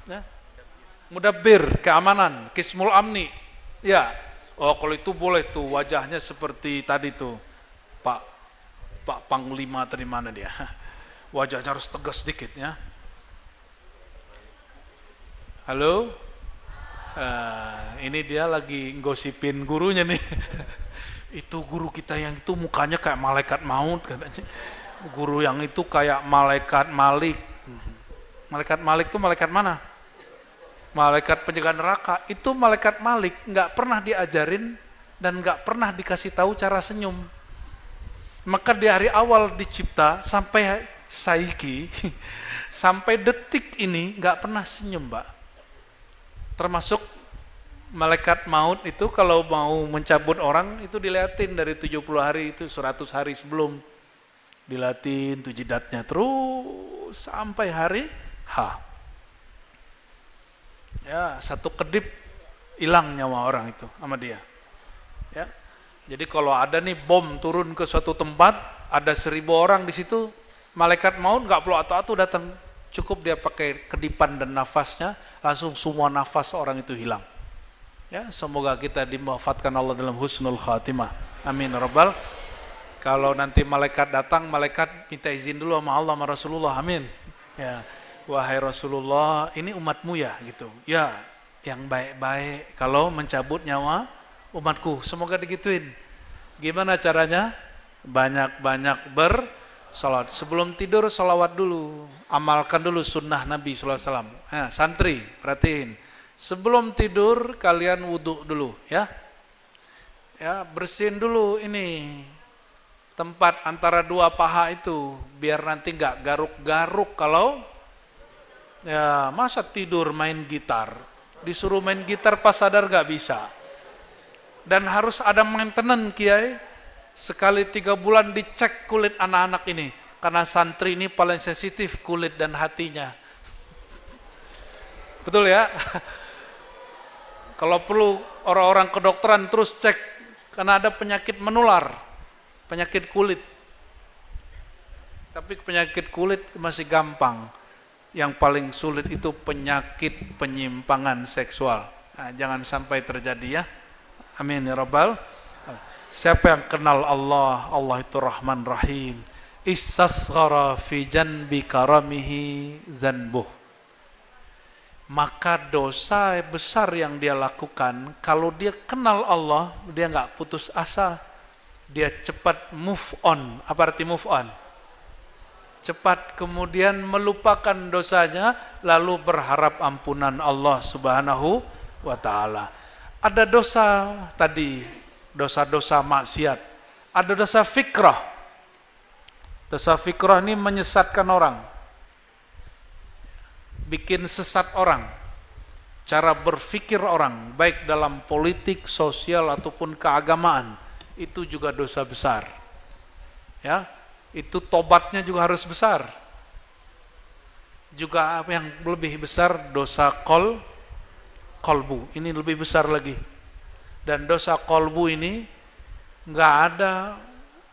Ya. Mudabbir, keamanan, kismul amni. Ya. Oh, kalau itu boleh tuh wajahnya seperti tadi tuh. Pak Panglima tadi mana dia? Wajahnya harus tegas sedikit ya. Halo? Ini dia lagi gosipin gurunya nih. Itu guru kita yang itu mukanya kayak malaikat maut katanya. Guru yang itu kayak malaikat Malik. Malaikat Malik itu malaikat mana? malaikat penjaga neraka, itu malaikat Malik nggak pernah diajarin dan nggak pernah dikasih tahu cara senyum. Maka di hari awal dicipta sampai saiki, sampai detik ini nggak pernah senyum, Mbak. Termasuk malaikat maut itu kalau mau mencabut orang itu diliatin dari 70 hari itu 100 hari sebelum. Dilatin tuh jidatnya terus sampai hari H. Ya, satu kedip hilang nyawa orang itu sama dia. Ya. Jadi kalau ada nih bom turun ke suatu tempat, ada 1000 orang di situ, malaikat maut nggak perlu atu-atu datang, cukup dia pakai kedipan dan nafasnya, langsung semua nafas orang itu hilang. Ya, semoga kita dimanfaatkan Allah dalam husnul khatimah. Amin rabbal. Kalau nanti malaikat datang, malaikat minta izin dulu sama Allah sama Rasulullah. Amin. Ya, wahai Rasulullah, ini umatmu ya gitu. Ya, yang baik-baik kalau mencabut nyawa umatku. Semoga digituin. Gimana caranya? Banyak-banyak bersalat. Sebelum tidur salawat dulu. Amalkan dulu sunnah Nabi SAW. Ya, santri, perhatiin. Sebelum tidur kalian wudhu dulu ya. Ya, bersihin dulu ini tempat antara dua paha itu biar nanti nggak garuk-garuk. Kalau ya masa tidur main gitar, disuruh main gitar pas sadar nggak bisa. Dan harus ada maintenance kiai, sekali 3 bulan dicek kulit anak-anak ini, karena santri ini paling sensitif kulit dan hatinya. Betul ya? Kalau perlu orang-orang kedokteran terus cek, karena ada penyakit menular. Penyakit kulit. Tapi penyakit kulit masih gampang. Yang paling sulit itu penyakit penyimpangan seksual. Nah, jangan sampai terjadi ya. Amin ya rabbal. Siapa yang kenal Allah, Allah itu Rahman Rahim. Istasghara fi janbi karamihi zanbuh. Maka dosa besar yang dia lakukan, kalau dia kenal Allah, dia nggak putus asa. Dia cepat move on. Apa arti move on? Cepat kemudian melupakan dosanya, lalu berharap ampunan Allah Subhanahu wa ta'ala. Ada dosa tadi, dosa-dosa maksiat. Ada dosa fikrah. Dosa fikrah ini menyesatkan orang. Bikin sesat orang. Cara berpikir orang, baik dalam politik, sosial, ataupun keagamaan. Itu juga dosa besar. Ya, itu tobatnya juga harus besar. Juga yang lebih besar dosa kolbu. Ini lebih besar lagi. Dan dosa kolbu ini nggak ada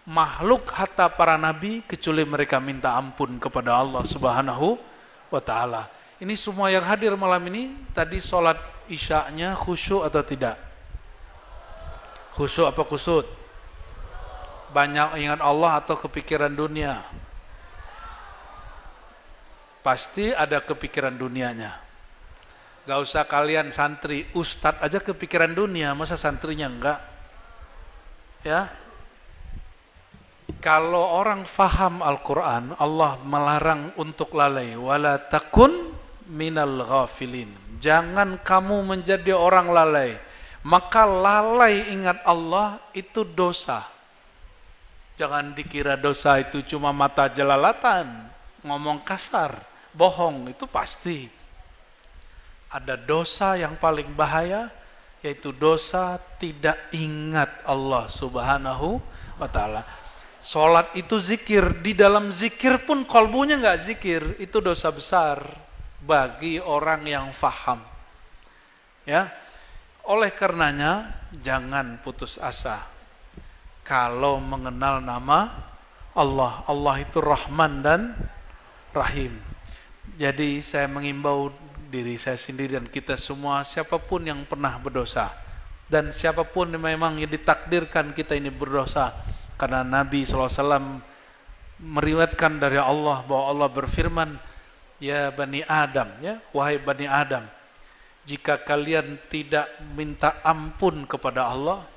makhluk hatta para nabi kecuali mereka minta ampun kepada Allah Subhanahu wa ta'ala. Ini semua yang hadir malam ini tadi sholat isya'nya khusyuk atau tidak? Khusyuk apa kusut? Banyak ingat Allah atau kepikiran dunia? Pasti ada kepikiran dunianya. Gak usah kalian santri, ustadz aja kepikiran dunia, masa santrinya enggak? Ya. Kalau orang faham Al-Quran, Allah melarang untuk lalai. Wala takun minal ghafilin. Jangan kamu menjadi orang lalai. Maka lalai ingat Allah itu dosa. Jangan dikira dosa itu cuma mata jelalatan, ngomong kasar, bohong, itu pasti. Ada dosa yang paling bahaya, yaitu dosa tidak ingat Allah Subhanahu wa ta'ala. Sholat itu zikir, di dalam zikir pun kolbunya nggak zikir, itu dosa besar bagi orang yang faham. Ya, oleh karenanya jangan putus asa. Kalau mengenal nama Allah, Allah itu Rahman dan Rahim. Jadi saya mengimbau diri saya sendiri dan kita semua, siapapun yang pernah berdosa dan siapapun yang memang ditakdirkan kita ini berdosa, karena Nabi SAW meriwayatkan dari Allah bahwa Allah berfirman, ya Bani Adam, ya wahai Bani Adam, jika kalian tidak minta ampun kepada Allah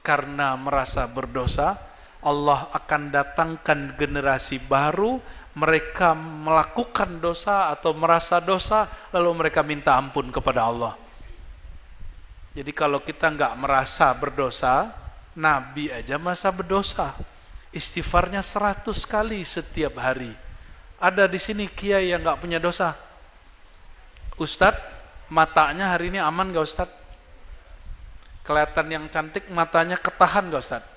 karena merasa berdosa, Allah akan datangkan generasi baru mereka melakukan dosa atau merasa dosa, lalu mereka minta ampun kepada Allah. Jadi kalau kita nggak merasa berdosa, Nabi aja masa berdosa. Istighfarnya 100 kali setiap hari. Ada di sini kiai yang nggak punya dosa? Ustadz, matanya hari ini aman nggak Ustadz? Kelihatan yang cantik, matanya ketahan nggak Ustadz?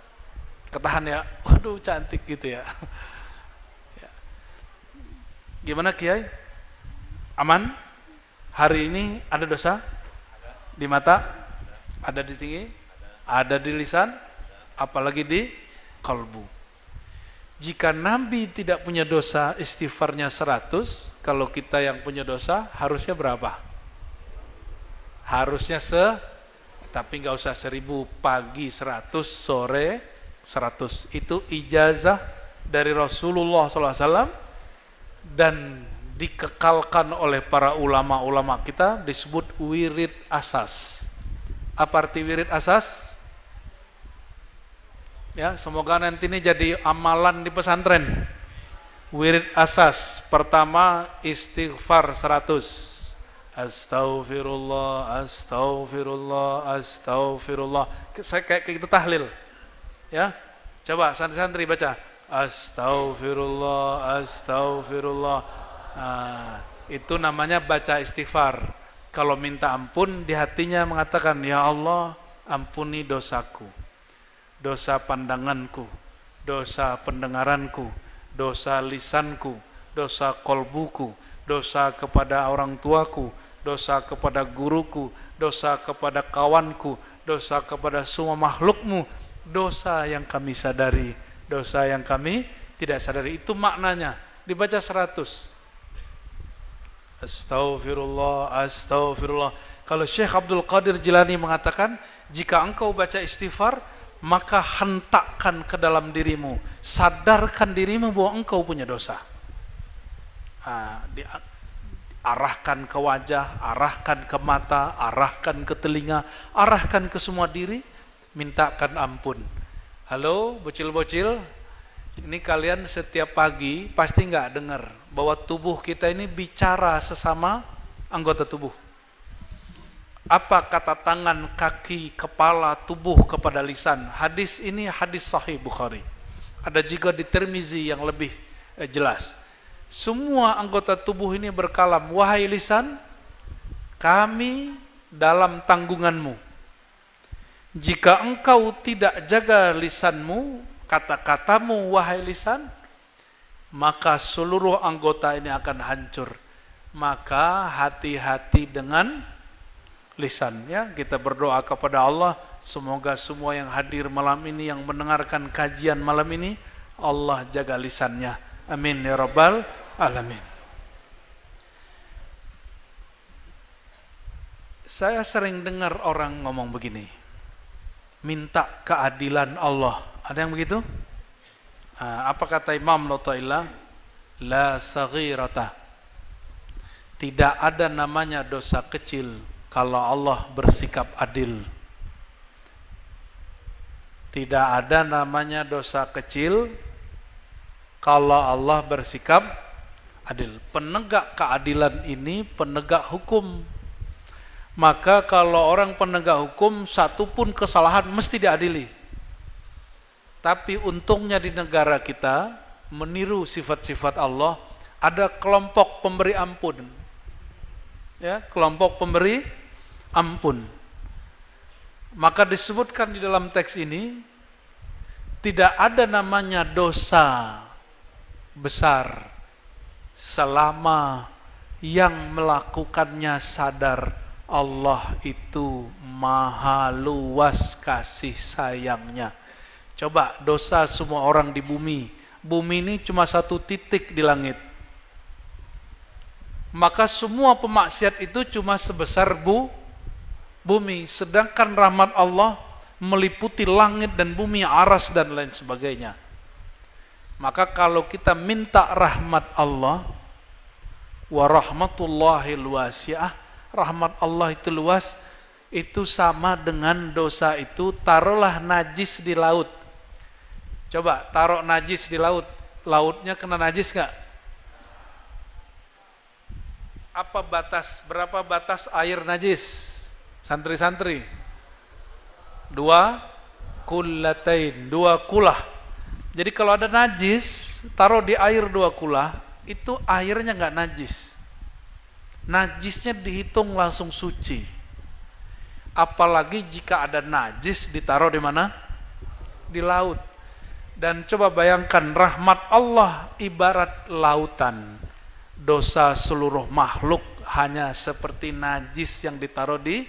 Ketahan ya? Waduh cantik gitu ya. Gimana kiai? Aman? Hari ini ada dosa? Di mata? Ada di tinggi? Ada di lisan? Apalagi di kalbu. Jika Nabi tidak punya dosa, istighfarnya 100, kalau kita yang punya dosa, harusnya berapa? Harusnya tapi nggak usah 1000, pagi 100, sore 100. Itu ijazah dari Rasulullah SAW dan dikekalkan oleh para ulama-ulama kita, disebut wirid asas. Apa arti wirid asas? Ya, semoga nanti ini jadi amalan di pesantren. Wirid asas pertama, istighfar 100. Astaghfirullah, astaghfirullah, astaghfirullah. Saya kayak gitu tahlil. Ya. Coba santri-santri baca. Astaghfirullah, astaghfirullah. Itu namanya baca istighfar. Kalau minta ampun, di hatinya mengatakan, ya Allah, ampuni dosaku, dosa pandanganku, dosa pendengaranku, dosa lisanku, dosa kolbuku, dosa kepada orang tuaku, dosa kepada guruku, dosa kepada kawanku, dosa kepada semua makhlukmu, dosa yang kami sadari, dosa yang kami tidak sadari. Itu maknanya, dibaca 100. Astaghfirullah, astaghfirullah. Kalau Syekh Abdul Qadir Jilani mengatakan, jika engkau baca istighfar, maka hentakkan ke dalam dirimu, sadarkan dirimu bahwa engkau punya dosa. Arahkan ke wajah, arahkan ke mata, arahkan ke telinga, arahkan ke semua diri, mintakan ampun. Halo bocil-bocil, ini kalian setiap pagi pasti nggak dengar bahwa tubuh kita ini bicara sesama anggota tubuh. Apa kata tangan, kaki, kepala, tubuh kepada lisan? Hadis ini hadis sahih Bukhari. Ada juga di Tirmizi yang lebih jelas. Semua anggota tubuh ini berkalam, wahai lisan, kami dalam tanggunganmu. Jika engkau tidak jaga lisanmu, kata-katamu wahai lisan, maka seluruh anggota ini akan hancur. Maka hati-hati dengan lisannya. Kita berdoa kepada Allah, semoga semua yang hadir malam ini, yang mendengarkan kajian malam ini, Allah jaga lisannya. Amin ya rabbal alamin. Saya sering dengar orang ngomong begini, minta keadilan Allah. Ada yang begitu? Apa kata Imam Lataillah? La saghirata. Tidak ada namanya dosa kecil kalau Allah bersikap adil. Tidak ada namanya dosa kecil kalau Allah bersikap adil. Penegak keadilan ini penegak hukum. Maka kalau orang penegak hukum, satu pun kesalahan mesti diadili. Tapi untungnya di negara kita meniru sifat-sifat Allah, ada kelompok pemberi ampun. Ya, kelompok pemberi ampun. Maka disebutkan di dalam teks ini, tidak ada namanya dosa besar selama yang melakukannya sadar Allah itu maha luas kasih sayangnya. Coba dosa semua orang di bumi. Bumi ini cuma satu titik di langit. Maka semua pemaksiat itu cuma sebesar bumi. Sedangkan rahmat Allah meliputi langit dan bumi, aras dan lain sebagainya. Maka kalau kita minta rahmat Allah, wa rahmatullahil wasi'ah, rahmat Allah itu luas, itu sama dengan dosa itu. Taruhlah najis di laut. Coba taruh najis di laut, lautnya kena najis gak? berapa batas air najis? Santri-santri. 2 kullatain, 2 kulah. Jadi kalau ada najis, taruh di air 2 kulah, itu airnya nggak najis. Najisnya dihitung langsung suci. Apalagi jika ada najis ditaruh di mana? Di laut. Dan coba bayangkan, rahmat Allah ibarat lautan. Dosa seluruh makhluk hanya seperti najis yang ditaruh di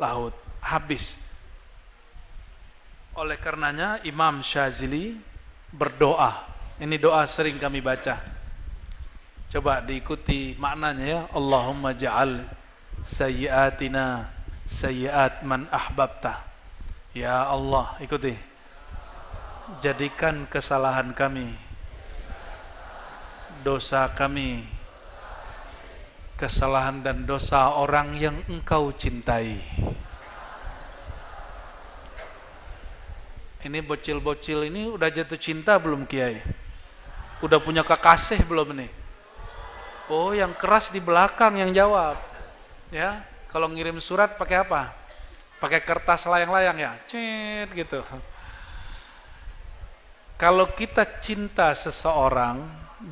laut. Habis. Oleh karenanya Imam Syazili berdoa. Ini doa sering kami baca. Coba diikuti maknanya ya. Allahumma ja'al sayyiatina sayyiat man ahbabta. Ya Allah, ikuti. Jadikan kesalahan kami, dosa kami, kesalahan dan dosa orang yang Engkau cintai. Ini bocil-bocil ini udah jatuh cinta belum Kiai? Udah punya kekasih belum nih? Oh, yang keras di belakang yang jawab. Ya, kalau ngirim surat pakai apa? Pakai kertas layang-layang ya, cet gitu. Kalau kita cinta seseorang,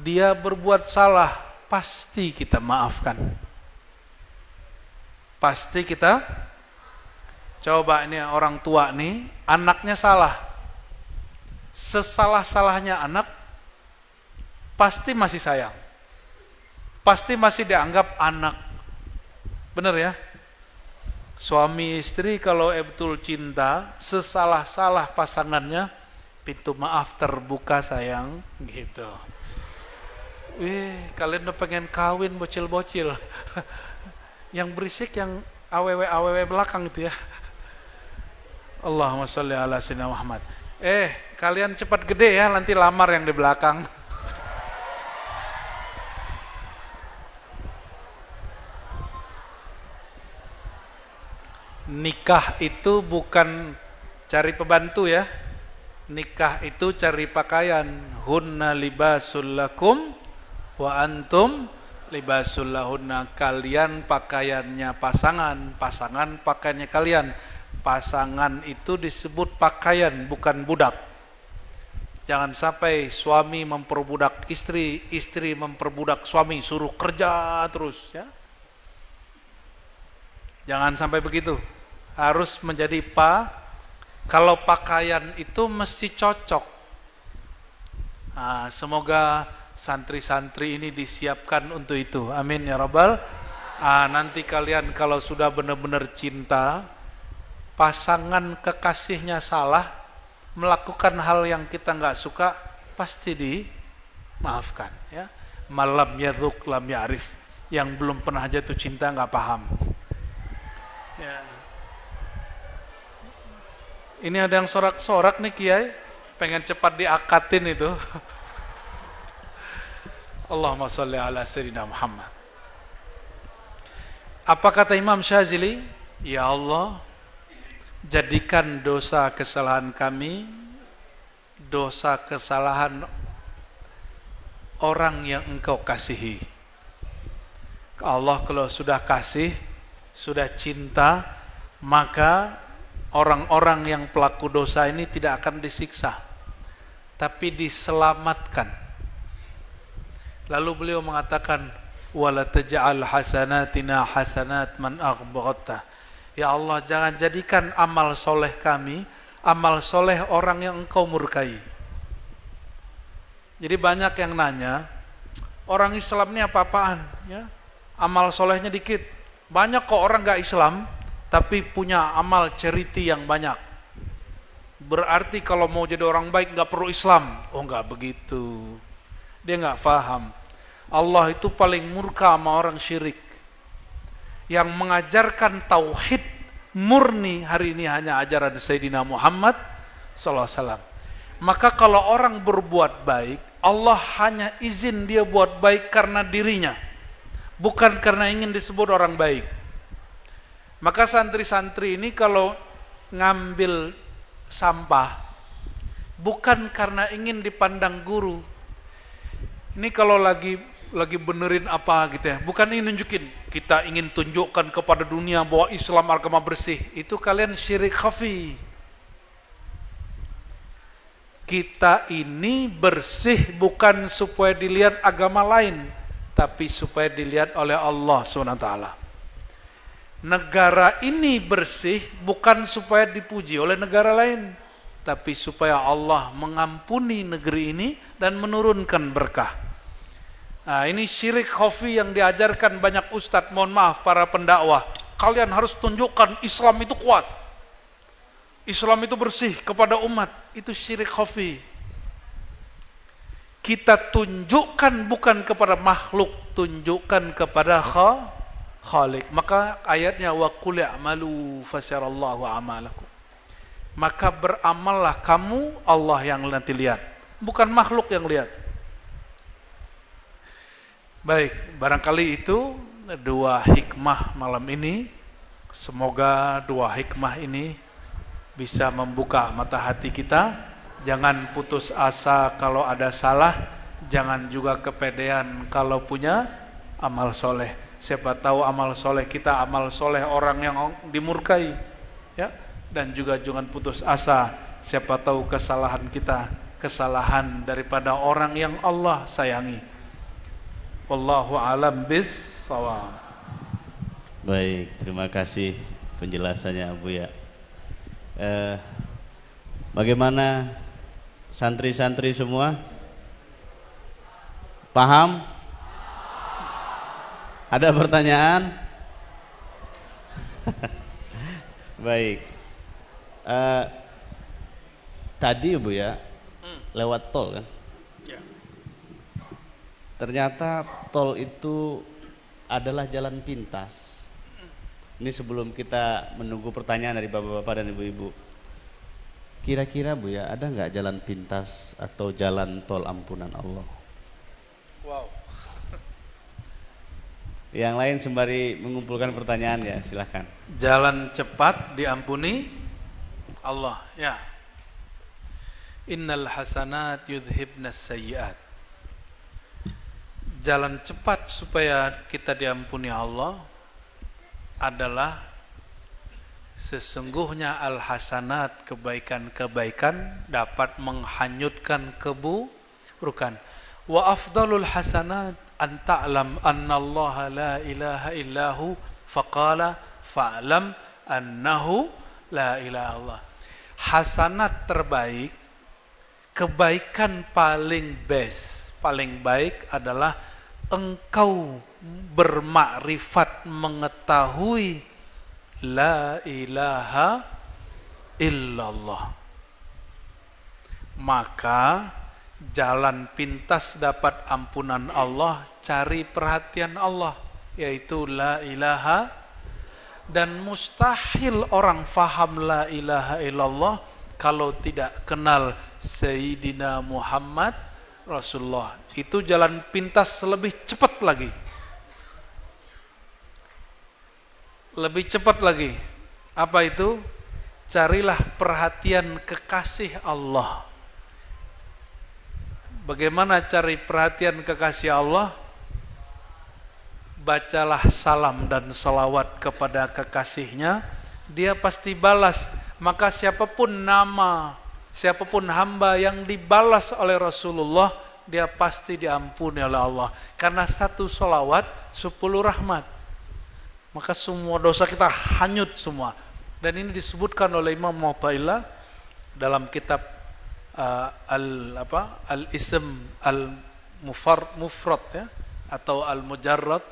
dia berbuat salah, pasti kita maafkan. Pasti kita, coba ini orang tua nih, anaknya salah. Sesalah-salahnya anak, pasti masih sayang. Pasti masih dianggap anak. Benar ya? Suami istri kalau betul cinta, sesalah-salah pasangannya, pintu maaf terbuka sayang, gitu. Kalian udah pengen kawin bocil-bocil. Yang berisik yang aww belakang itu ya. Allahumma sholli ala sayyidina Muhammad. Kalian cepat gede ya, nanti lamar yang di belakang. Nikah itu bukan cari pembantu ya. Nikah itu cari pakaian. Hunna libasul lakum wa antum libasul lahunna. Kalian pakaiannya pasangan, pasangan pakaiannya kalian. Pasangan itu disebut pakaian, bukan budak. Jangan sampai suami memperbudak istri, istri memperbudak suami, suruh kerja terus ya. Jangan sampai begitu. Harus menjadi kalau pakaian itu mesti cocok. Semoga santri-santri ini disiapkan untuk itu. Amin ya rabbal. Nanti kalian kalau sudah benar-benar cinta, pasangan kekasihnya salah, melakukan hal yang kita nggak suka, pasti dimaafkan. Ya. Malam yadhuk lam ya'rif. Yang belum pernah jatuh cinta nggak paham. Ya. Ini ada yang sorak-sorak nih Kiai, pengen cepat diakatin itu. Allahumma sholli ala sayyidina Muhammad. Apa kata Imam Syazili? Ya Allah, jadikan dosa kesalahan kami, dosa kesalahan orang yang Engkau kasihi. Allah kalau sudah kasih, sudah cinta, maka orang-orang yang pelaku dosa ini tidak akan disiksa, tapi diselamatkan. Lalu beliau mengatakan, wala taj'al hasanatina hasanat man aghbaghatta. Ya Allah, jangan jadikan amal soleh kami amal soleh orang yang Engkau murkai. Jadi banyak yang nanya, orang Islam ini apa-apaan? Ya, amal solehnya dikit. Banyak kok orang gak Islam tapi punya amal charity yang banyak. Berarti kalau mau jadi orang baik nggak perlu Islam. Oh, nggak begitu. Dia nggak paham. Allah itu paling murka sama orang syirik. Yang mengajarkan tauhid murni hari ini hanya ajaran Sayyidina Muhammad SAW. Maka kalau orang berbuat baik, Allah hanya izin dia buat baik karena dirinya, bukan karena ingin disebut orang baik. Maka santri-santri ini kalau ngambil sampah, bukan karena ingin dipandang guru. Ini kalau lagi lagi benerin apa gitu ya. Bukan ini nunjukin kita ingin tunjukkan kepada dunia bahwa Islam agama bersih. Itu kalian syirik khafi. Kita ini bersih bukan supaya dilihat agama lain, tapi supaya dilihat oleh Allah SWT. Negara ini bersih bukan supaya dipuji oleh negara lain, tapi supaya Allah mengampuni negeri ini dan menurunkan berkah. Nah, ini syirik khafi yang diajarkan banyak ustadz, mohon maaf para pendakwah. Kalian harus tunjukkan Islam itu kuat, Islam itu bersih kepada umat. Itu syirik khafi. Kita tunjukkan bukan kepada makhluk, tunjukkan kepada Khalik. Maka ayatnya wa qul i'malu fasyarallahu a'malakum. Maka beramallah kamu, Allah yang nanti lihat, bukan makhluk yang lihat. Baik, barangkali itu dua hikmah malam ini. Semoga dua hikmah ini bisa membuka mata hati kita. Jangan putus asa kalau ada salah, jangan juga kepedean kalau punya amal soleh. Siapa tahu amal soleh kita amal soleh orang yang dimurkai, ya. Dan juga jangan putus asa, siapa tahu kesalahan kita kesalahan daripada orang yang Allah sayangi. Wallahu alam bis-shawab. Baik, terima kasih penjelasannya Abu ya. Bagaimana santri-santri semua? Paham? Ada pertanyaan? Baik. Tadi Bu ya, lewat tol kan? Ya. Ternyata tol itu adalah jalan pintas. Ini sebelum kita menunggu pertanyaan dari bapak-bapak dan ibu-ibu. Kira-kira Bu ya, ada nggak jalan pintas atau jalan tol ampunan Allah? Wow. Yang lain sembari mengumpulkan pertanyaan ya, silahkan. Jalan cepat diampuni Allah, ya. Innal hasanat yudhibnas sayyiat. Jalan cepat supaya kita diampuni Allah adalah sesungguhnya al-hasanat, kebaikan-kebaikan dapat menghanyutkan keburukan. Wa afdalul hasanat an ta'lam anna Allah la ilaha illahu faqala fa'lam annahu la ilaha illallah. Hasanat terbaik, kebaikan paling best, paling baik adalah engkau bermakrifat, mengetahui la ilaha illallah. Maka jalan pintas dapat ampunan Allah, cari perhatian Allah, yaitu la ilaha. Dan mustahil orang faham la ilaha illallah kalau tidak kenal Sayyidina Muhammad Rasulullah. Itu jalan pintas lebih cepat lagi. Lebih cepat lagi. Apa itu? Carilah perhatian kekasih Allah. Bagaimana cari perhatian kekasih Allah? Bacalah salam dan salawat kepada kekasihnya, dia pasti balas. Maka siapapun nama, siapapun hamba yang dibalas oleh Rasulullah, dia pasti diampuni oleh Allah. Karena satu salawat 10 rahmat. Maka semua dosa kita hanyut semua. Dan ini disebutkan oleh Imam Mu'ta'ilah dalam kitab Al-Ism Al-Mufrad ya, atau Al-Mujarrad.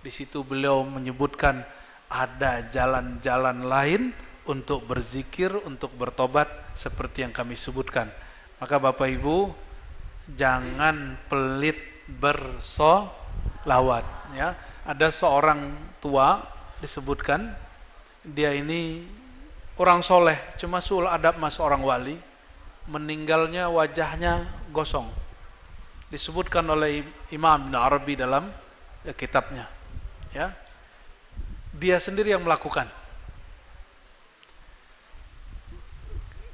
Di situ beliau menyebutkan ada jalan-jalan lain untuk berzikir, untuk bertobat seperti yang kami sebutkan. Maka Bapak Ibu jangan pelit bersolawat ya. Ada seorang tua disebutkan, dia ini orang soleh, cuma sul adab mas orang wali, meninggalnya wajahnya gosong. Disebutkan oleh Imam Ibn Arabi dalam kitabnya. Ya, dia sendiri yang melakukan.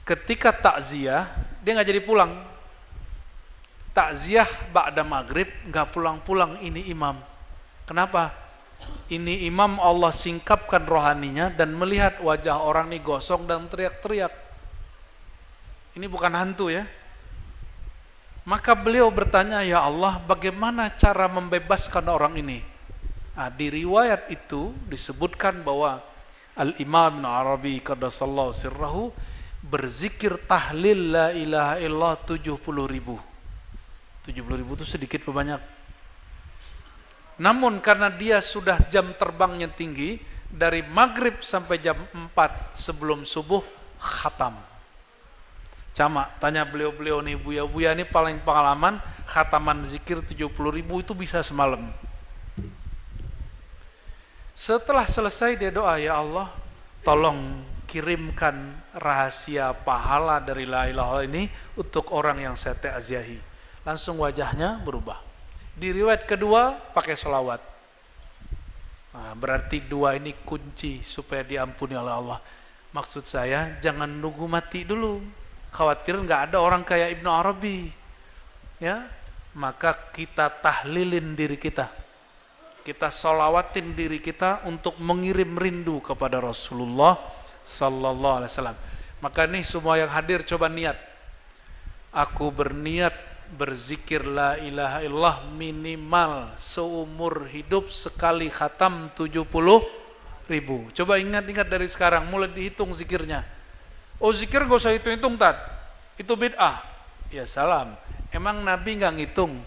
Ketika takziah, dia nggak jadi pulang. takziah ba'da maghrib nggak pulang-pulang ini imam. Kenapa? Ini imam Allah singkapkan rohaninya dan melihat wajah orang ini gosong dan teriak-teriak. Ini bukan hantu ya. Maka beliau bertanya, ya Allah, bagaimana cara membebaskan orang ini? Nah, di riwayat itu disebutkan bahwa Al-Imam Ibn Arabi qaddasallahu sirrahu berzikir tahlil la ilaha illallah 70.000. 70.000 itu sedikit atau banyak? Namun karena dia sudah jam terbangnya tinggi, dari maghrib sampai jam 4 sebelum subuh khatam. Camak, tanya beliau-beliau nih, buya-buya ini paling pengalaman, khataman zikir 70.000 itu bisa semalam. Setelah selesai dia doa, ya Allah, tolong kirimkan rahasia pahala dari la ilaha ini untuk orang yang saya ta'ziyahi. Langsung wajahnya berubah. Di riwayat kedua pakai sholawat. Nah, berarti dua ini kunci supaya diampuni oleh Allah. Maksud saya jangan nunggu mati dulu. Khawatir nggak ada orang kayak Ibnu Arabi, ya, maka kita tahlilin diri kita sholawatin diri kita untuk mengirim rindu kepada Rasulullah Sallallahu Alaihi Wasallam. Maka nih semua yang hadir coba niat, aku berniat berzikir la ilaha illallah minimal seumur hidup sekali khatam 70.000. Coba ingat-ingat dari sekarang, mulai dihitung zikirnya. Oh, zikir gak usah hitung-hitung, Tat. Itu bid'ah. Ya salam. Emang Nabi gak ngitung?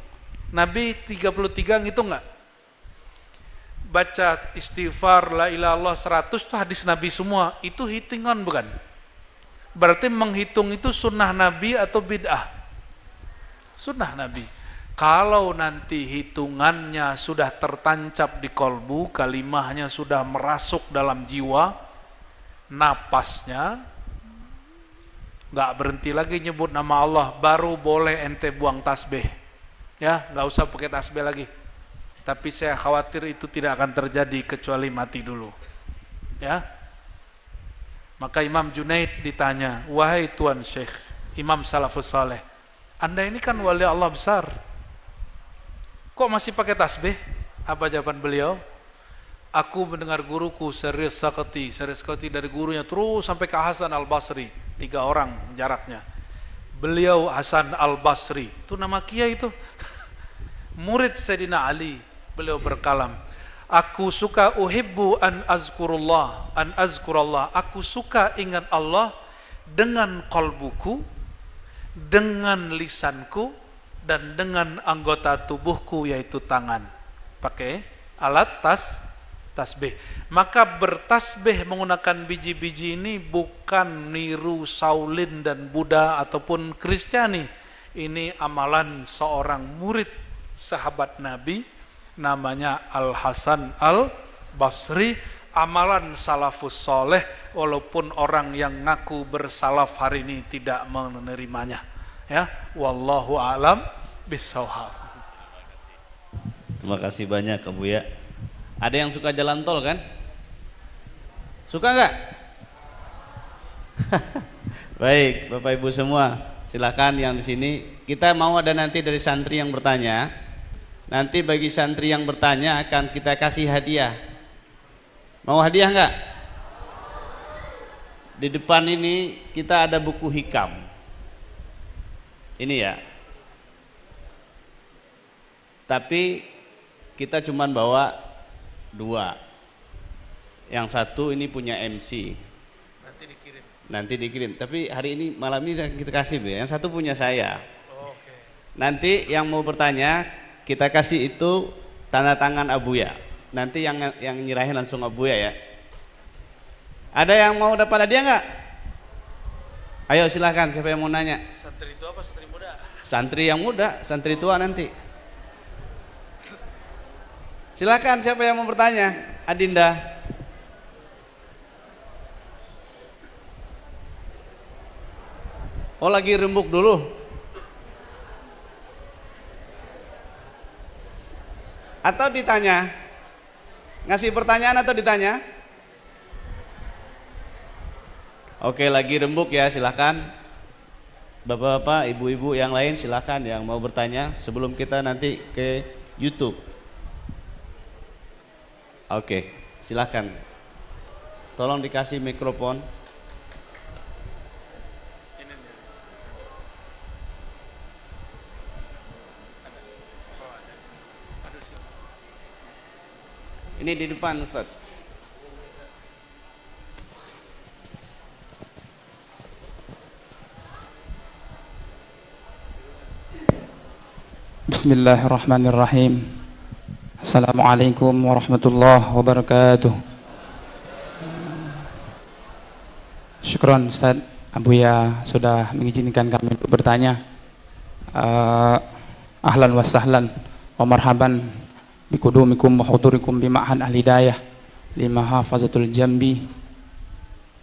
Nabi 33 ngitung gak? Baca istighfar la ilaha illallah 100 itu hadis Nabi semua. Itu hitungan bukan? Berarti menghitung itu sunnah Nabi atau bid'ah? Sunnah Nabi. Kalau nanti hitungannya sudah tertancap di kolbu, kalimahnya sudah merasuk dalam jiwa, napasnya nggak berhenti lagi nyebut nama Allah, baru boleh ente buang tasbih, ya, nggak usah pakai tasbih lagi. Tapi saya khawatir itu tidak akan terjadi kecuali mati dulu, ya. Maka Imam Junaid ditanya, wahai Tuan Syekh, Imam Salafus Saleh, Anda ini kan wali Allah besar, kok masih pakai tasbih? Apa jawaban beliau? Aku mendengar guruku Syarif Sakati dari gurunya terus sampai ke Hasan Al-Basri, 3 orang jaraknya. Beliau Hasan Al-Basri, itu nama kiai itu. Murid Sayyidina Ali, beliau berkalam, aku suka uhibbu an azkurallah, aku suka ingat Allah dengan qalbuku, dengan lisanku, dan dengan anggota tubuhku yaitu tangan. Pakai alat tasbih. Maka bertasbih menggunakan biji-biji ini bukan niru Saulin dan Buddha ataupun Kristiani. Ini amalan seorang murid sahabat Nabi namanya Al-Hasan Al-Basri, amalan salafus soleh, walaupun orang yang ngaku bersalaf hari ini tidak menerimanya, ya. Wallahu a'lam bishawab. Terima kasih banyak Abu ya. Ada yang suka jalan tol kan? Suka nggak? Baik, Bapak Ibu semua, silakan yang di sini. Kita mau ada nanti dari santri yang bertanya. Nanti bagi santri yang bertanya akan kita kasih hadiah. Mau hadiah nggak? Di depan ini kita ada buku hikam. Ini ya. Tapi kita cuman bawa 2. Yang satu ini punya MC. Nanti dikirim. Tapi hari ini malam ini kita kasih ya. Yang satu punya saya. Oke. Nanti yang mau bertanya kita kasih itu tanda tangan Abuya. Nanti yang nyerahin langsung Abuya ya. Ada yang mau dapat hadiah nggak? Ayo silakan, siapa yang mau nanya? Santri itu apa? Santri muda? Santri yang muda, santri tua nanti. Silakan, siapa yang mau bertanya? Adinda. Oh, lagi rembuk dulu. Atau ditanya? Ngasih pertanyaan atau ditanya? Oke, lagi rembuk ya, silakan. Bapak-bapak, ibu-ibu yang lain silakan yang mau bertanya sebelum kita nanti ke YouTube. Oke, silakan. Tolong dikasih mikrofon. Ini di depan, Ustaz. Bismillahirrahmanirrahim. Assalamualaikum warahmatullahi wabarakatuh. Syukron Ustaz Abuya sudah mengizinkan kami untuk bertanya. Ahlan wa sahlan wa marhaban bikudumikum wa hudurikum bima'han al-hidayah lima hafazatul Jambi,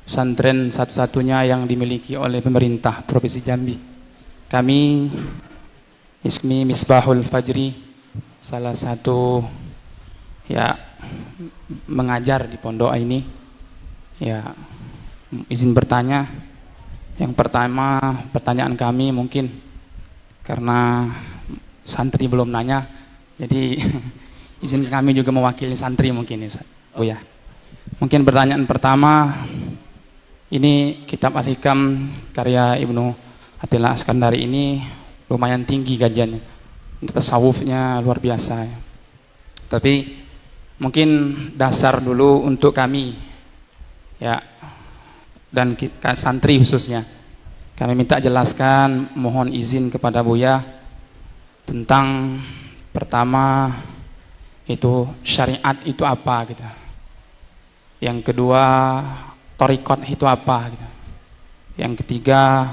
pesantren satu-satunya yang dimiliki oleh pemerintah Provinsi Jambi. Kami Ismi Misbahul Fajri, salah satu ya mengajar di pondok ini. Ya, izin bertanya. Yang pertama, pertanyaan kami mungkin karena santri belum nanya, jadi izin kami juga mewakili santri mungkin ya Ustaz. Oh ya. Mungkin pertanyaan pertama, ini kitab Al-Hikam karya Ibnu Athilah Askandari ini lumayan tinggi kajiannya, tasawufnya luar biasa ya. Tapi mungkin dasar dulu untuk kami ya, dan santri khususnya, kami minta jelaskan, mohon izin kepada Buya tentang pertama itu syariat itu apa gitu, yang kedua thariqat itu apa gitu, yang ketiga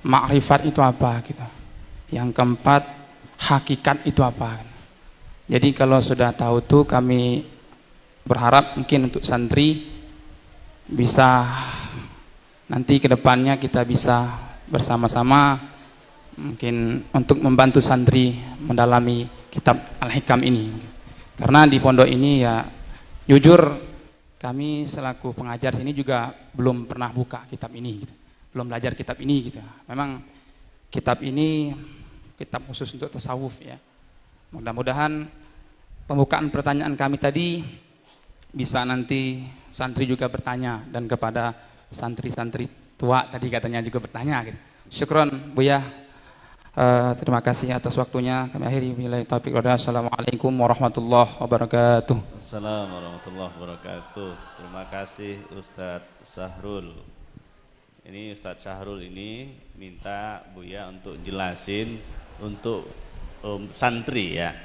makrifat itu apa gitu, yang keempat hakikat itu apa. Jadi kalau sudah tahu tuh, kami berharap mungkin untuk santri bisa nanti kedepannya kita bisa bersama-sama mungkin untuk membantu santri mendalami kitab Al-Hikam ini. Karena di pondok ini ya jujur kami selaku pengajar sini juga belum pernah buka kitab ini gitu. Belum belajar kitab ini gitu. Memang kitab ini kitab khusus untuk tasawuf ya. Mudah-mudahan pembukaan pertanyaan kami tadi bisa nanti santri juga bertanya, dan kepada santri-santri tua tadi katanya juga bertanya gitu. Syukron Buya. Terima kasih atas waktunya. Kami akhiri billahi taufiq wal hidayah. Assalamualaikum warahmatullahi wabarakatuh. Assalamualaikum warahmatullahi wabarakatuh. Terima kasih Ustadz Syahrul. Ini Ustadz Syahrul ini minta Buya untuk jelasin untuk santri ya,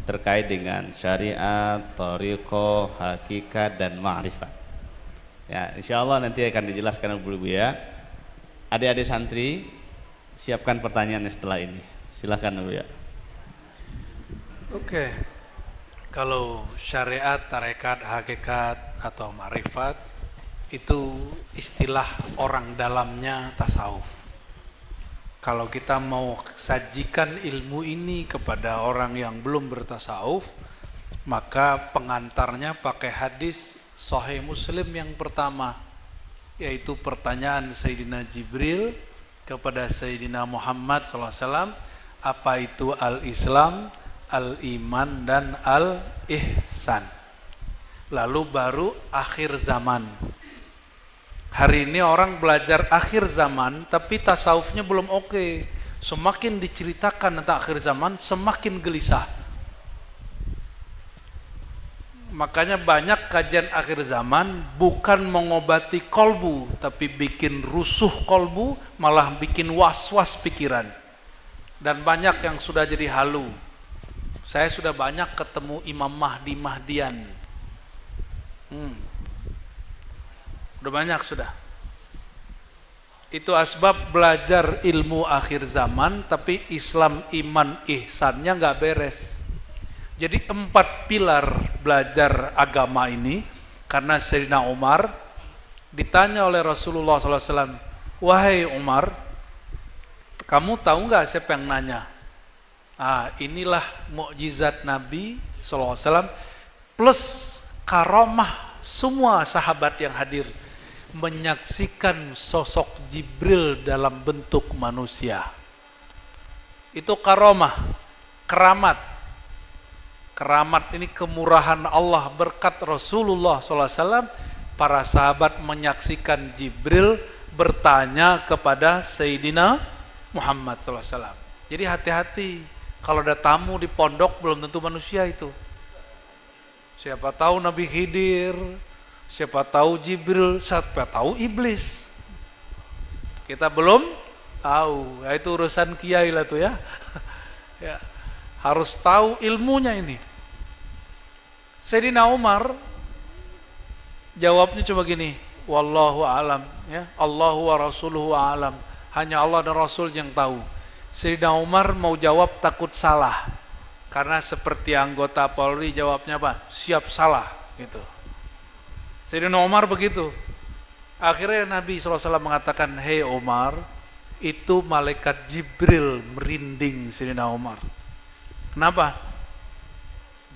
terkait dengan syariat, thariqah, hakikat dan ma'rifat. Ya, insyaallah nanti akan dijelaskan oleh Buya. Adik-adik santri, siapkan pertanyaannya setelah ini. Silakan Buya. Oke. Kalau syariat, tarekat, hakikat atau ma'rifat itu istilah orang dalamnya tasawuf. Kalau kita mau sajikan ilmu ini kepada orang yang belum bertasawuf, maka pengantarnya pakai hadis Sahih Muslim yang pertama, yaitu pertanyaan Sayyidina Jibril kepada Sayyidina Muhammad SAW, apa itu al-Islam, al-Iman, dan al-Ihsan. Lalu baru akhir zaman. Hari ini orang belajar akhir zaman, tapi tasawufnya belum oke. Semakin diceritakan tentang akhir zaman, semakin gelisah. Makanya banyak kajian akhir zaman bukan mengobati kolbu, tapi bikin rusuh kolbu, malah bikin was-was pikiran. Dan banyak yang sudah jadi halu. Saya sudah banyak ketemu Imam Mahdian. Udah banyak sudah. Itu asbab belajar ilmu akhir zaman, tapi Islam, iman, ihsannya nggak beres. Jadi 4 pilar belajar agama ini, karena Sayyidina Umar ditanya oleh Rasulullah SAW, wahai Umar, kamu tahu nggak siapa yang nanya? Inilah mukjizat Nabi SAW plus karomah semua sahabat yang hadir. menyaksikan sosok Jibril dalam bentuk manusia. Itu karomah, keramat. Keramat ini kemurahan Allah berkat Rasulullah SAW. Para sahabat menyaksikan Jibril bertanya kepada Sayyidina Muhammad SAW. Jadi hati-hati, kalau ada tamu di pondok belum tentu manusia itu. Siapa tahu Nabi Khidir, siapa tahu Jibril, siapa tahu iblis. Kita belum tahu. Ya, itu urusan kiai lah tuh ya. Ya, harus tahu ilmunya ini. Sayyidina Umar jawabnya cuma gini, wallahu alam, ya, Allahu wa rasuluhu alam. Hanya Allah dan Rasul yang tahu. Sayyidina Umar mau jawab takut salah. Karena seperti anggota Polri jawabnya apa? Siap salah gitu. Sayyidina Umar begitu. Akhirnya Nabi SAW mengatakan, "Hei Umar, itu malaikat Jibril." Merinding Sayyidina Umar. Kenapa?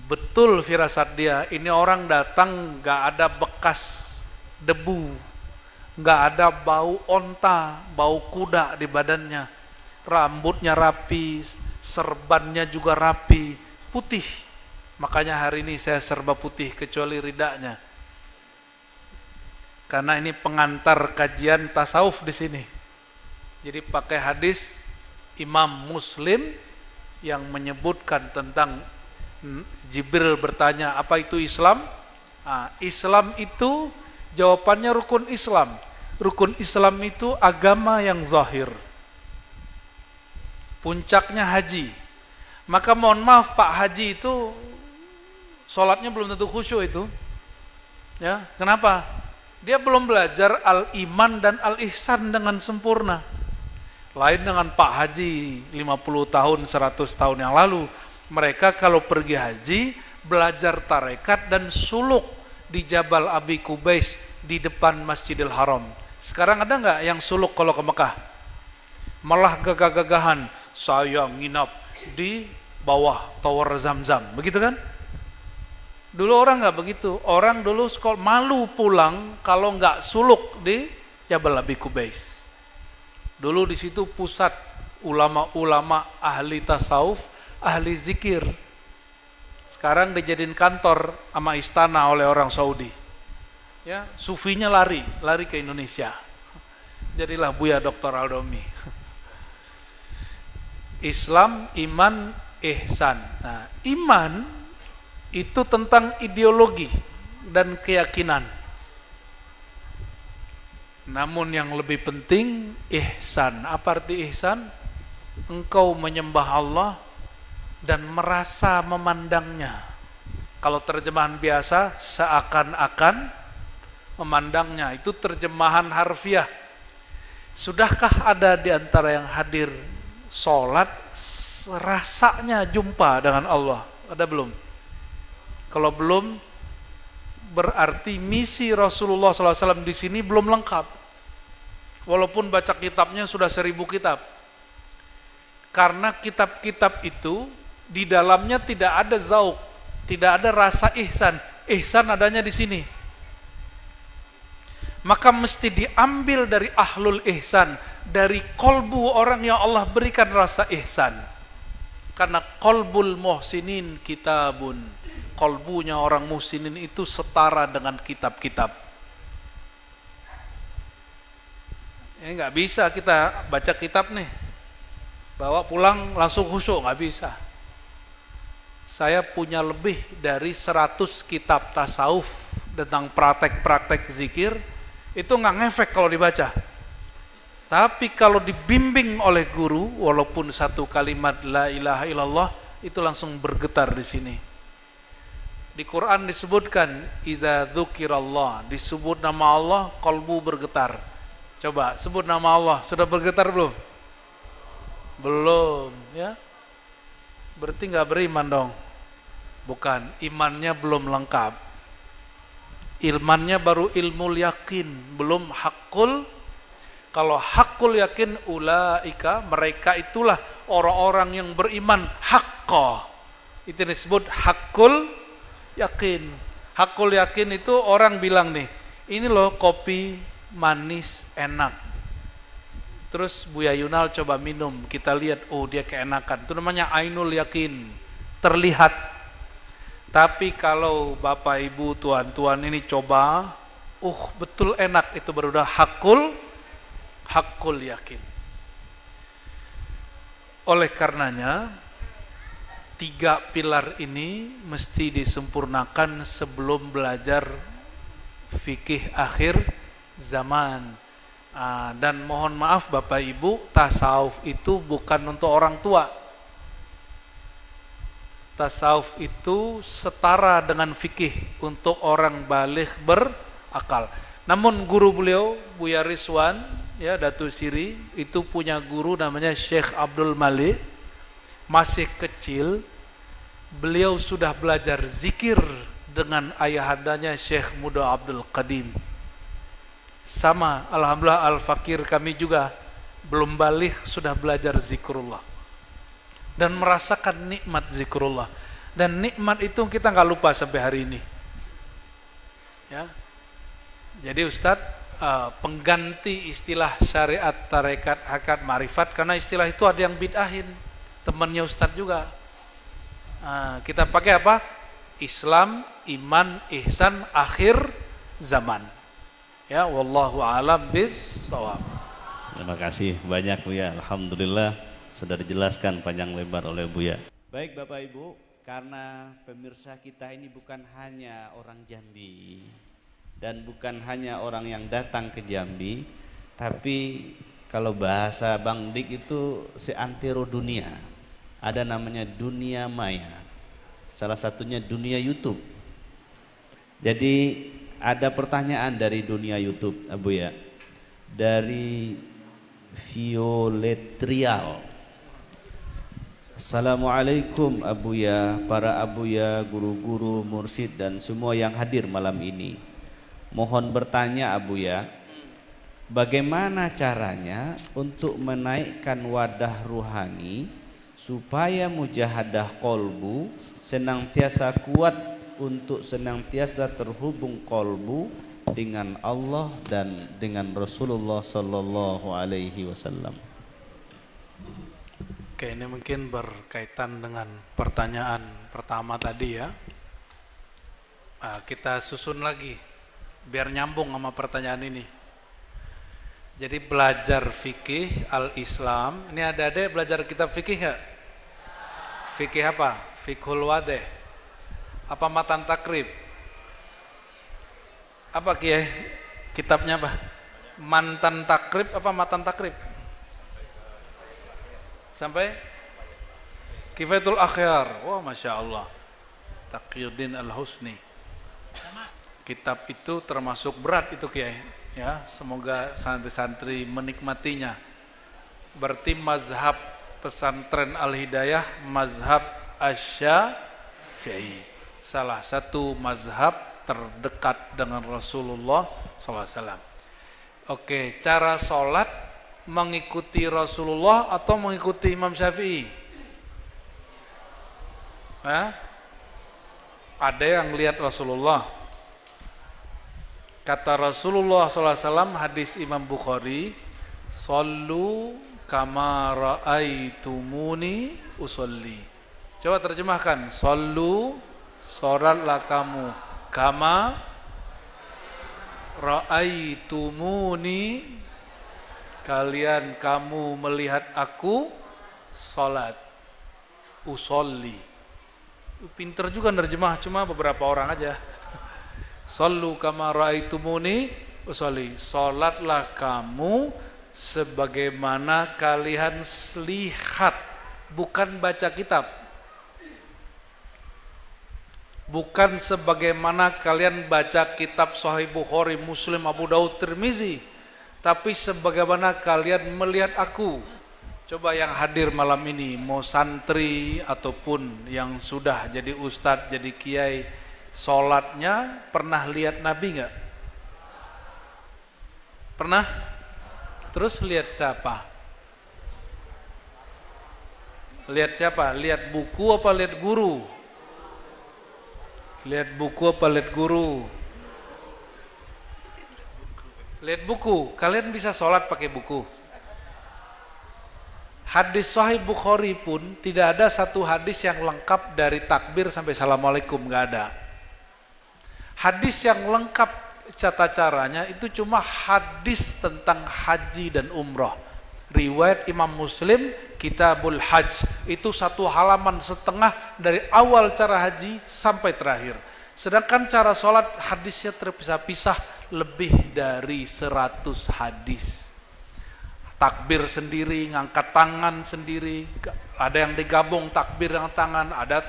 Betul firasat dia, ini orang datang gak ada bekas debu, gak ada bau onta, bau kuda di badannya, rambutnya rapi, serbannya juga rapi, putih. Makanya hari ini saya serba putih kecuali ridaknya. Karena ini pengantar kajian tasawuf di sini. Jadi pakai hadis Imam Muslim yang menyebutkan tentang Jibril bertanya, apa itu Islam? Nah, Islam itu jawabannya rukun Islam. Rukun Islam itu agama yang zahir. Puncaknya haji. Maka mohon maaf Pak Haji itu sholatnya belum tentu khusyuk itu. Ya, kenapa? Dia belum belajar al-iman dan al-ihsan dengan sempurna. Lain dengan Pak Haji 50 tahun, 100 tahun yang lalu. Mereka kalau pergi haji, belajar tarekat dan suluk di Jabal Abi Kubais di depan Masjidil Haram. Sekarang ada nggak yang suluk kalau ke Mekah? Malah gagah-gagahan, saya nginap di bawah Tower Zamzam, begitu kan? Dulu orang nggak begitu. Orang dulu sekolah malu pulang kalau nggak suluk di Jabal Abi Kubais. Dulu di situ pusat ulama-ulama ahli tasawuf, ahli zikir. Sekarang dijadiin kantor sama istana oleh orang Saudi. Ya, sufinya lari ke Indonesia. Jadilah Buya Dr. Aldomi. Islam, iman, ihsan. Nah, iman itu tentang ideologi dan keyakinan. Namun yang lebih penting ihsan. Apa arti ihsan? Engkau menyembah Allah dan merasa memandangnya. Kalau terjemahan biasa, seakan-akan memandangnya. Itu terjemahan harfiah. Sudahkah ada di antara yang hadir sholat rasanya jumpa dengan Allah? Ada belum? Kalau belum, berarti misi Rasulullah SAW di sini belum lengkap. Walaupun baca kitabnya sudah 1000 kitab. Karena kitab-kitab itu di dalamnya tidak ada zauq, tidak ada rasa ihsan. Ihsan adanya di sini. Maka mesti diambil dari ahlul ihsan, dari kolbu orang yang Allah berikan rasa ihsan. Karena kolbul muhsinin kitabun. Kolbunya orang muhsinin itu setara dengan kitab-kitab. Ini nggak bisa kita baca kitab nih, bawa pulang langsung khusyuk, nggak bisa. Saya punya lebih dari 100 kitab tasawuf tentang praktek-praktek zikir, itu nggak ngefek kalau dibaca. Tapi kalau dibimbing oleh guru, walaupun satu kalimat la ilaha illallah, itu langsung bergetar di sini. Di Quran disebutkan, idza dzukirallah, disebut nama Allah, qalbu bergetar. Coba sebut nama Allah, sudah bergetar belum? Belum, ya. Berarti nggak beriman dong. Bukan, imannya belum lengkap. Ilmannya baru ilmu yakin, belum hakul. Kalau hakul yakin, ulaika, mereka itulah orang-orang yang beriman haqqa. Itu disebut hakul yakin. Hakul yakin itu orang bilang nih, ini loh kopi manis, enak. Terus Buya Yunal coba minum, kita lihat, oh dia keenakan. Itu namanya ainul yakin, terlihat. Tapi kalau Bapak Ibu, tuan-tuan ini coba, betul enak, itu baru udah hakul yakin. Oleh karenanya, 3 pilar ini mesti disempurnakan sebelum belajar fikih akhir zaman. Dan mohon maaf Bapak Ibu, tasawuf itu bukan untuk orang tua. Tasawuf itu setara dengan fikih untuk orang baligh berakal. Namun guru beliau Buya Rizwan, ya Datu Siri, itu punya guru namanya Syekh Abdul Malik. Masih kecil, beliau sudah belajar zikir dengan ayahandanya Syekh Muda Abdul Qadim. Sama, alhamdulillah al-fakir kami juga belum balik sudah belajar zikrullah dan merasakan nikmat zikrullah. Dan nikmat itu kita nggak lupa sampai hari ini. Ya, jadi Ustadz pengganti istilah syariat, tarekat, hakikat, marifat, karena istilah itu ada yang bid'ahin. Temannya Ustadz juga. Kita pakai apa? Islam, iman, ihsan, akhir zaman. Ya, wallahu a'lam bis-shawab. Terima kasih banyak Buya. Alhamdulillah sudah dijelaskan panjang lebar oleh Buya. Baik Bapak Ibu, karena pemirsa kita ini bukan hanya orang Jambi dan bukan hanya orang yang datang ke Jambi, tapi kalau bahasa Bang Dik itu seantero dunia. Ada namanya dunia maya, salah satunya dunia YouTube. Jadi ada pertanyaan dari dunia YouTube, Abu ya, dari Violetrial. Assalamualaikum Abuya, para Abuya, guru-guru, mursyid dan semua yang hadir malam ini. Mohon bertanya Abuya, bagaimana caranya untuk menaikkan wadah ruhani supaya mujahadah kolbu senantiasa kuat untuk senantiasa terhubung kolbu dengan Allah dan dengan Rasulullah Sallallahu Alaihi Wasallam. Oke, ini mungkin berkaitan dengan pertanyaan pertama tadi ya. Kita susun lagi biar nyambung sama pertanyaan ini. Jadi belajar fikih al-Islam, ini ada adik belajar kitab fikih nggak? Fikih apa? Fikhul Wadih. Apa Matan Takrib? Apa Kiai? Kitabnya apa? Mantan Takrib apa Matan Takrib? Sampai Kifayatul Akhyar. Wah, Masya Allah. Taqiyuddin Al-Husni. Kitab itu termasuk berat itu Kiai. Ya, semoga santri-santri menikmatinya. Berarti mazhab pesantren Al-Hidayah, mazhab Asy-Syafi'i. Salah satu mazhab terdekat dengan Rasulullah SAW. Oke, cara sholat mengikuti Rasulullah atau mengikuti Imam Syafi'i? Ada yang lihat Rasulullah. Kata Rasulullah SAW, hadis Imam Bukhari, "Shallu kama ra'aitumuni usolli." Coba terjemahkan, "Shallu, sholatlah kamu, kama ra'aitumuni, kalian kamu melihat aku sholat, usolli." Pinter juga nerjemah, cuma beberapa orang aja. Sallu kama ra'aitumuni usolli, sholatlah kamu sebagaimana kalian lihat, bukan baca kitab, bukan sebagaimana kalian baca kitab Sahih Bukhari, Muslim, Abu Daud, Tirmizi, tapi sebagaimana kalian melihat aku. Coba yang hadir malam ini, mau santri ataupun yang sudah jadi ustadz, jadi kiai, sholatnya pernah lihat Nabi nggak? Pernah? Terus lihat siapa? Lihat siapa? Lihat buku apa lihat guru? Lihat buku apa lihat guru? Lihat buku, kalian bisa sholat pakai buku. Hadis Sahih Bukhari pun tidak ada satu hadis yang lengkap dari takbir sampai assalamualaikum, nggak ada. Hadis yang lengkap tata caranya itu cuma hadis tentang haji dan umrah. Riwayat Imam Muslim, Kitabul Hajj, itu 1 halaman setengah dari awal cara haji sampai terakhir. Sedangkan cara sholat hadisnya terpisah-pisah lebih dari 100 hadis. Takbir sendiri, ngangkat tangan sendiri, ada yang digabung takbir dengan tangan, ada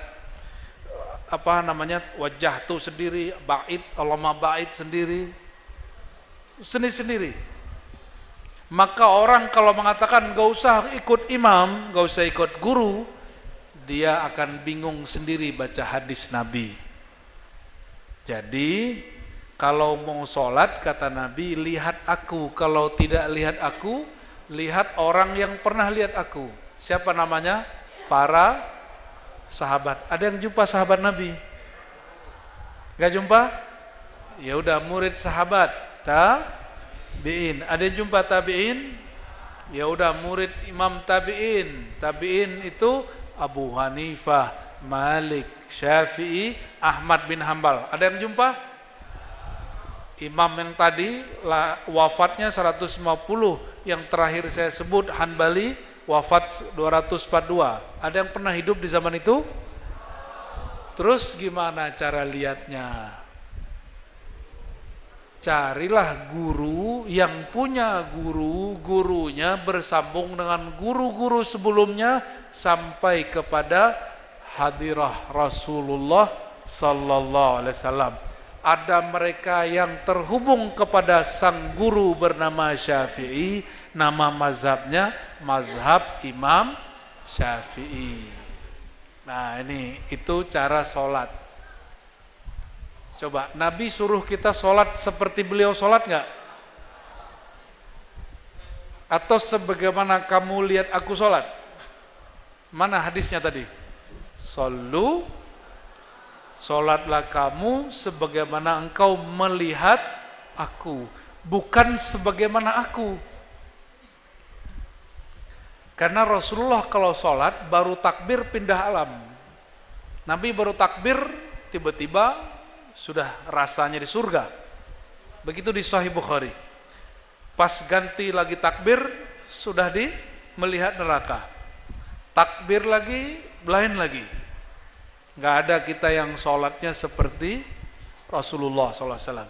wajah tuh sendiri, bait, Allahumma bait sendiri, sendiri. Maka orang kalau mengatakan gak usah ikut imam, gak usah ikut guru, dia akan bingung sendiri baca hadis Nabi. Jadi kalau mau sholat kata Nabi, lihat aku. Kalau tidak lihat aku, lihat orang yang pernah lihat aku. Siapa namanya? Para sahabat. Ada yang jumpa sahabat Nabi? Gak jumpa? Ya udah, murid sahabat tabi'in. Ada yang jumpa tabi'in? Ya udah, murid imam tabi'in. Tabi'in itu Abu Hanifah, Malik, Syafi'i, Ahmad bin Hambal. Ada yang jumpa? Imam yang tadi wafatnya 150, yang terakhir saya sebut Hanbali wafat 242. Ada yang pernah hidup di zaman itu? Terus gimana cara lihatnya? Carilah guru yang punya guru, gurunya bersambung dengan guru-guru sebelumnya sampai kepada hadirah Rasulullah sallallahu alaihi wasallam. Ada mereka yang terhubung kepada sang guru bernama Syafi'i, nama mazhabnya mazhab Imam Syafi'i. Nah itu cara sholat. Coba Nabi suruh kita sholat seperti beliau sholat gak? Atau sebagaimana kamu lihat aku sholat? Mana hadisnya tadi? Sallu, sholatlah kamu sebagaimana engkau melihat aku, bukan sebagaimana aku. Karena Rasulullah kalau sholat baru takbir pindah alam. Nabi baru takbir tiba-tiba sudah rasanya di surga. Begitu di Sahih Bukhari. Pas ganti lagi takbir sudah melihat neraka. Takbir lagi, lain lagi. Nggak ada kita yang sholatnya seperti Rasulullah SAW.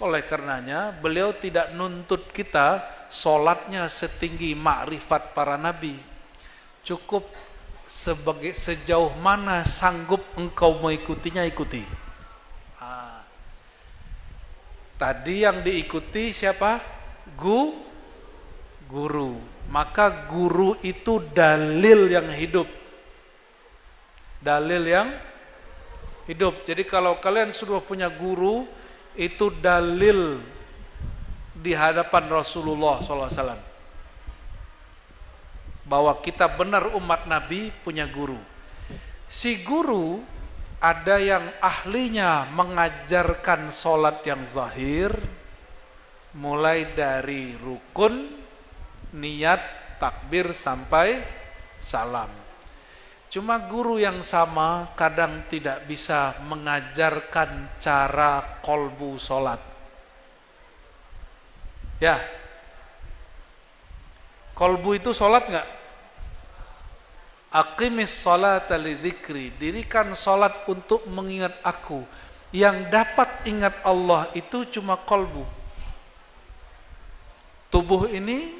Oleh karenanya beliau tidak nuntut kita sholatnya setinggi makrifat para nabi. Cukup sejauh mana sanggup engkau mengikutinya, ikuti. Tadi yang diikuti siapa? Guru. Maka guru itu dalil yang hidup. Dalil yang hidup. Jadi kalau kalian sudah punya guru, itu dalil di hadapan Rasulullah SAW bahwa kita benar umat Nabi punya guru. Si guru ada yang ahlinya mengajarkan sholat yang zahir, mulai dari rukun, niat, takbir sampai salam. Cuma guru yang sama kadang tidak bisa mengajarkan cara kolbu sholat. Ya, kolbu itu sholat nggak? Aqimis sholata lidzikri, dirikan sholat untuk mengingat aku. Yang dapat ingat Allah itu cuma kolbu. Tubuh ini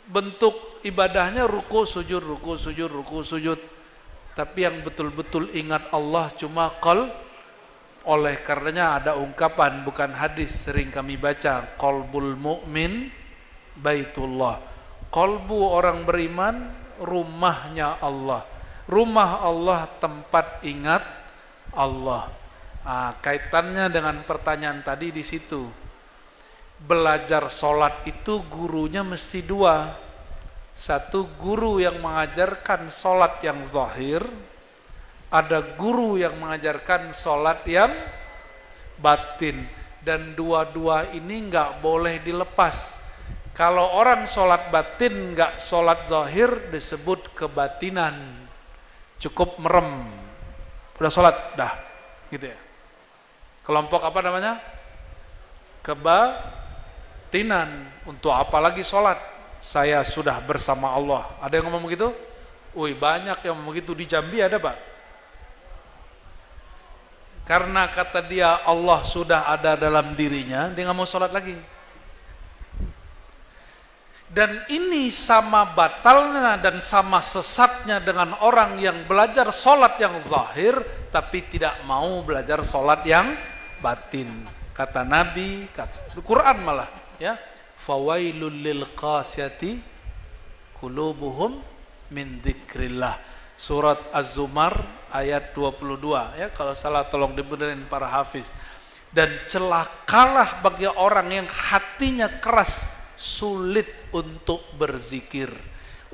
bentuk ibadahnya ruku sujud, ruku sujud, ruku sujud. Tapi yang betul-betul ingat Allah cuma oleh karenanya ada ungkapan, bukan hadis, sering kami baca, qalbul mu'min baitullah. Qalbu orang beriman rumahnya Allah. Rumah Allah tempat ingat Allah. Kaitannya dengan pertanyaan tadi di situ. Belajar sholat itu gurunya mesti dua. Satu, guru yang mengajarkan sholat yang zahir. Ada guru yang mengajarkan sholat yang batin. Dan dua-dua ini nggak boleh dilepas. Kalau orang sholat batin nggak sholat zahir disebut kebatinan. Cukup merem, udah sholat, dah, gitu ya. Kelompok apa namanya? Kebatinan. Untuk apa lagi sholat? Saya sudah bersama Allah. Ada yang ngomong begitu? Wih, banyak yang ngomong begitu. Di Jambi ada, Pak. Karena kata dia Allah sudah ada dalam dirinya, dia nggak mau sholat lagi. Dan ini sama batalnya dan sama sesatnya dengan orang yang belajar sholat yang zahir tapi tidak mau belajar sholat yang batin. Kata Nabi, kata Quran malah, ya, fawailul lil qasyati qulubuhum min dzikrillah. Surat Az-Zumar ayat 22, ya, kalau salah tolong dibenerin para hafiz. Dan celakalah bagi orang yang hatinya keras, sulit untuk berzikir.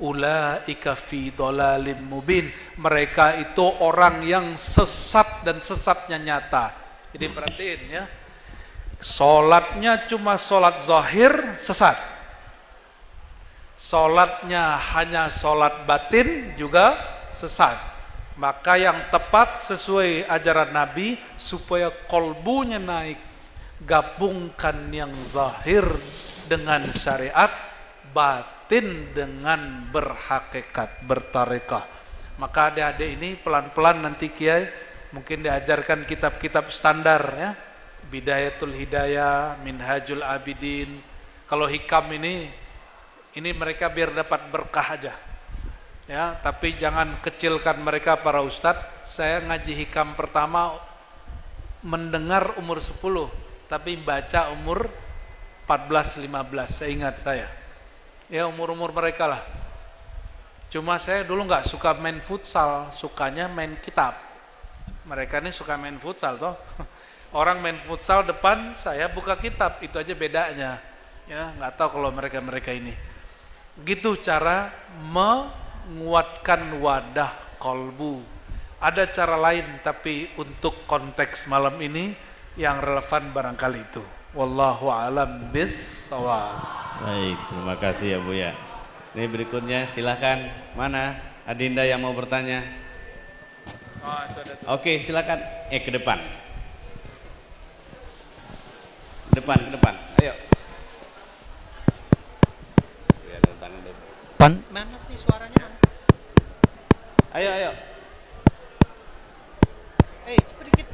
Ulaika fi dhalalim mubin. Mereka itu orang yang sesat dan sesatnya nyata. Jadi perhatiin, ya. Salatnya cuma salat zahir, sesat. Salatnya hanya salat batin, juga sesat. Maka yang tepat sesuai ajaran Nabi, supaya kolbunya naik, gabungkan yang zahir dengan syariat, batin dengan berhakikat, bertarekah. Maka adik-adik ini pelan-pelan nanti Kiai mungkin diajarkan kitab-kitab standar, ya. Bidayatul Hidayah, Minhajul Abidin. Kalau hikam ini mereka biar dapat berkah aja, ya. Tapi jangan kecilkan mereka para ustadz. Saya ngaji hikam pertama mendengar umur 10, tapi baca umur 14-15, seingat saya. Ya, umur-umur mereka lah. Cuma saya dulu nggak suka main futsal, sukanya main kitab. Mereka ini suka main futsal toh. Orang main futsal depan, saya buka kitab, itu aja bedanya. Ya, nggak tahu kalau mereka ini. Gitu cara menguatkan wadah kolbu. Ada cara lain, tapi untuk konteks malam ini yang relevan barangkali itu. Wallahu a'lam bis-shawab. Baik, terima kasih ya Bu ya. Ini berikutnya silahkan, mana Adinda yang mau bertanya? Oh, itu ada. Oke, silakan. Ke depan. Ke depan. Ayo. Mana sih suaranya? Ayo. Cepet dikit.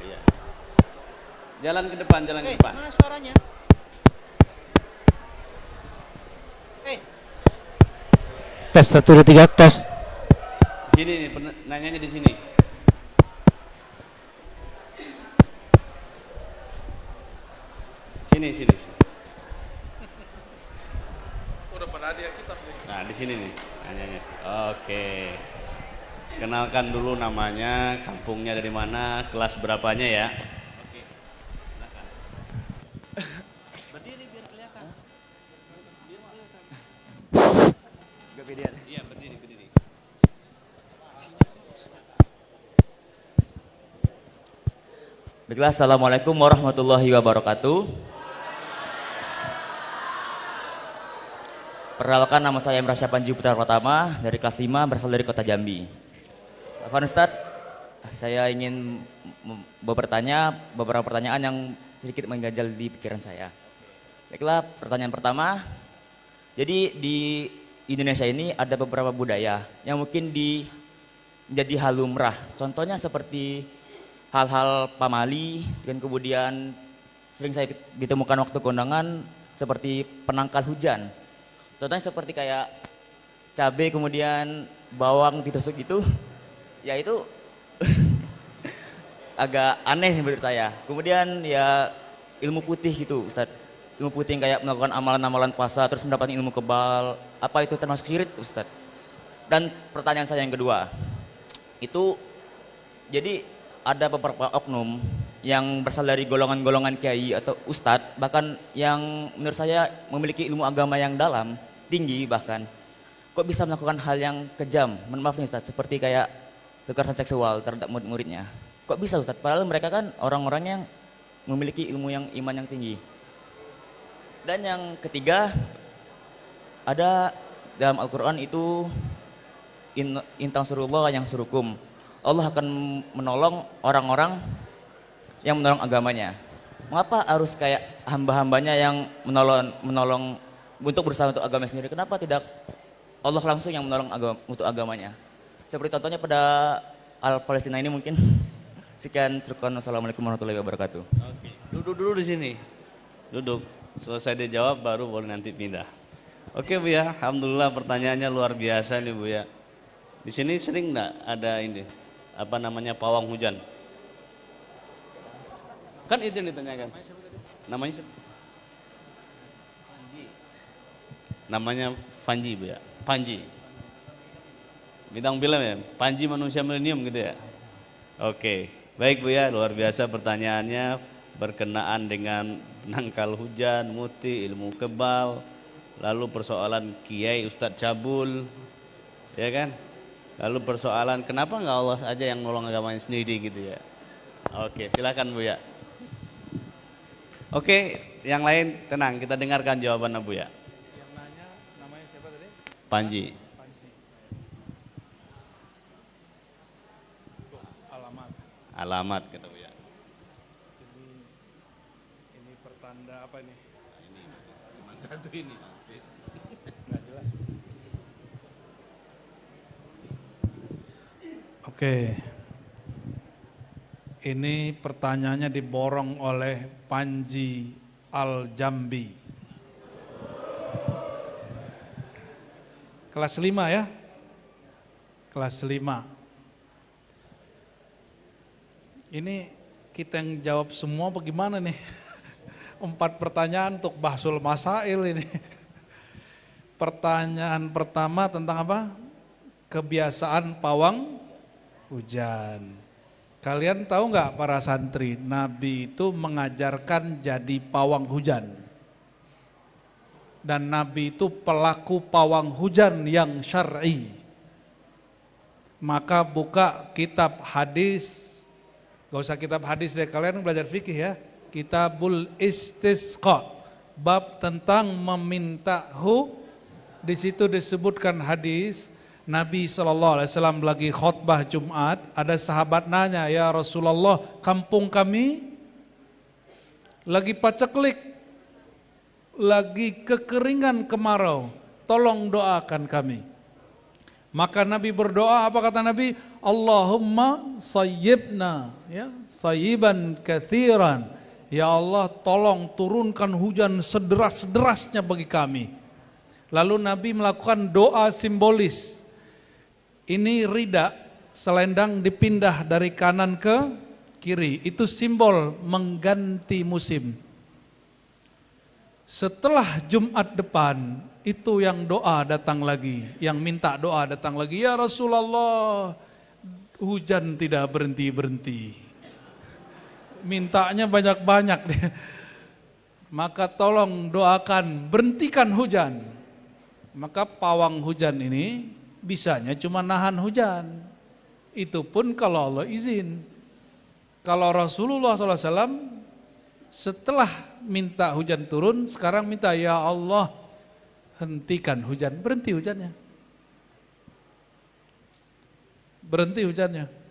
Iya. Jalan ke depan. Mana suaranya? Tes 1 2 3 tes. Di sini nih, nanyanya di sini. Sini. Udah pada hadiah kitab nih. Nah, di sini nih nanyanya. Oke. Kenalkan dulu namanya, kampungnya dari mana, kelas berapanya ya. Oke. Silakan. Berdiri biar kelihatan. Kegedean. Iya, berdiri. Baiklah, assalamualaikum warahmatullahi wabarakatuh. Perkenalkan, nama saya Emrah Syapanji Putra Pratama dari kelas 5, berasal dari kota Jambi. Afwan Ustadz, saya ingin beberapa pertanyaan yang sedikit mengganjal di pikiran saya. Baiklah, pertanyaan pertama. Jadi di Indonesia ini ada beberapa budaya yang mungkin menjadi hal lumrah. Contohnya seperti hal-hal pamali, dan kemudian sering saya ditemukan waktu kondangan seperti penangkal hujan. Contohnya seperti kayak cabai kemudian bawang ditusuk gitu, ya itu agak aneh menurut saya. Kemudian ya ilmu putih gitu Ustadz, ilmu putih yang kayak melakukan amalan-amalan puasa terus mendapatkan ilmu kebal, apa itu termasuk syirik Ustadz? Dan pertanyaan saya yang kedua, itu jadi ada beberapa oknum yang berasal dari golongan-golongan kiai atau ustadz, bahkan yang menurut saya memiliki ilmu agama yang dalam, tinggi bahkan, kok bisa melakukan hal yang kejam, maaf nih Ustadz, seperti kayak kekerasan seksual terhadap murid-muridnya. Kok bisa Ustadz? Padahal mereka kan orang-orang yang memiliki ilmu yang iman yang tinggi. Dan yang ketiga, ada dalam Al-Quran itu intang surullah yang surukum. Allah akan menolong orang-orang yang menolong agamanya. Mengapa harus kayak hamba-hambanya yang menolong untuk berusaha untuk agama sendiri? Kenapa tidak Allah langsung yang menolong untuk agamanya? Seperti contohnya pada Al-Palestina ini mungkin. Sekian, Assalamualaikum warahmatullahi wabarakatuh. Oke, duduk dulu di sini. Duduk. Selesai dijawab baru boleh nanti pindah. Oke Bu ya, alhamdulillah pertanyaannya luar biasa nih Bu ya. Di sini sering enggak ada ini apa namanya pawang hujan? Kan itu yang ditanyakan. Namanya siapa? Namanya Panji Bu ya. Panji. Bintang film ya, Panji manusia milenium gitu ya. Oke, baik Bu ya, luar biasa pertanyaannya berkenaan dengan penangkal hujan, muti, ilmu kebal, lalu persoalan kiai Ustadz Cabul, ya kan? Lalu persoalan kenapa nggak Allah aja yang nolong agamanya sendiri gitu ya? Oke, silakan Bu ya. Oke, yang lain tenang, kita dengarkan jawaban Bu ya. Yang nanya namanya siapa tadi? Panji. Alamat kata Bu ya. Ini pertanda apa ini? Ini cuma satu ini. Nggak jelas. Oke. Ini pertanyaannya diborong oleh Panji Al-Jambi. Kelas 5 ya? Kelas 5. Ini kita yang jawab semua bagaimana nih? 4 pertanyaan untuk bahsul masail ini. Pertanyaan pertama tentang apa? Kebiasaan pawang hujan. Kalian tahu nggak para santri, Nabi itu mengajarkan jadi pawang hujan. Dan Nabi itu pelaku pawang hujan yang syar'i. Maka buka kitab hadis, gak usah kitab hadis deh, kalian belajar fikih ya. Kitabul Istisqa, bab tentang meminta di situ disebutkan hadis Nabi SAW lagi khutbah Jumat, ada sahabat nanya, ya Rasulullah, kampung kami lagi paceklik, lagi kekeringan kemarau, tolong doakan kami. Maka Nabi berdoa, apa kata Nabi? Allahumma sayyibna, ya, sayyiban kathiran. Ya Allah, tolong turunkan hujan sederas-derasnya bagi kami. Lalu Nabi melakukan doa simbolis. Ini rida, selendang dipindah dari kanan ke kiri. Itu simbol mengganti musim. Setelah Jumat depan, itu yang doa datang lagi, yang minta doa datang lagi. Ya Rasulullah, hujan tidak berhenti-berhenti. Mintanya banyak-banyak. Maka tolong doakan, berhentikan hujan. Maka pawang hujan ini bisanya cuma nahan hujan. Itu pun kalau Allah izin. Kalau Rasulullah SAW setelah minta hujan turun, sekarang minta, ya Allah, hentikan hujan, berhenti hujannya. Berhenti hujannya.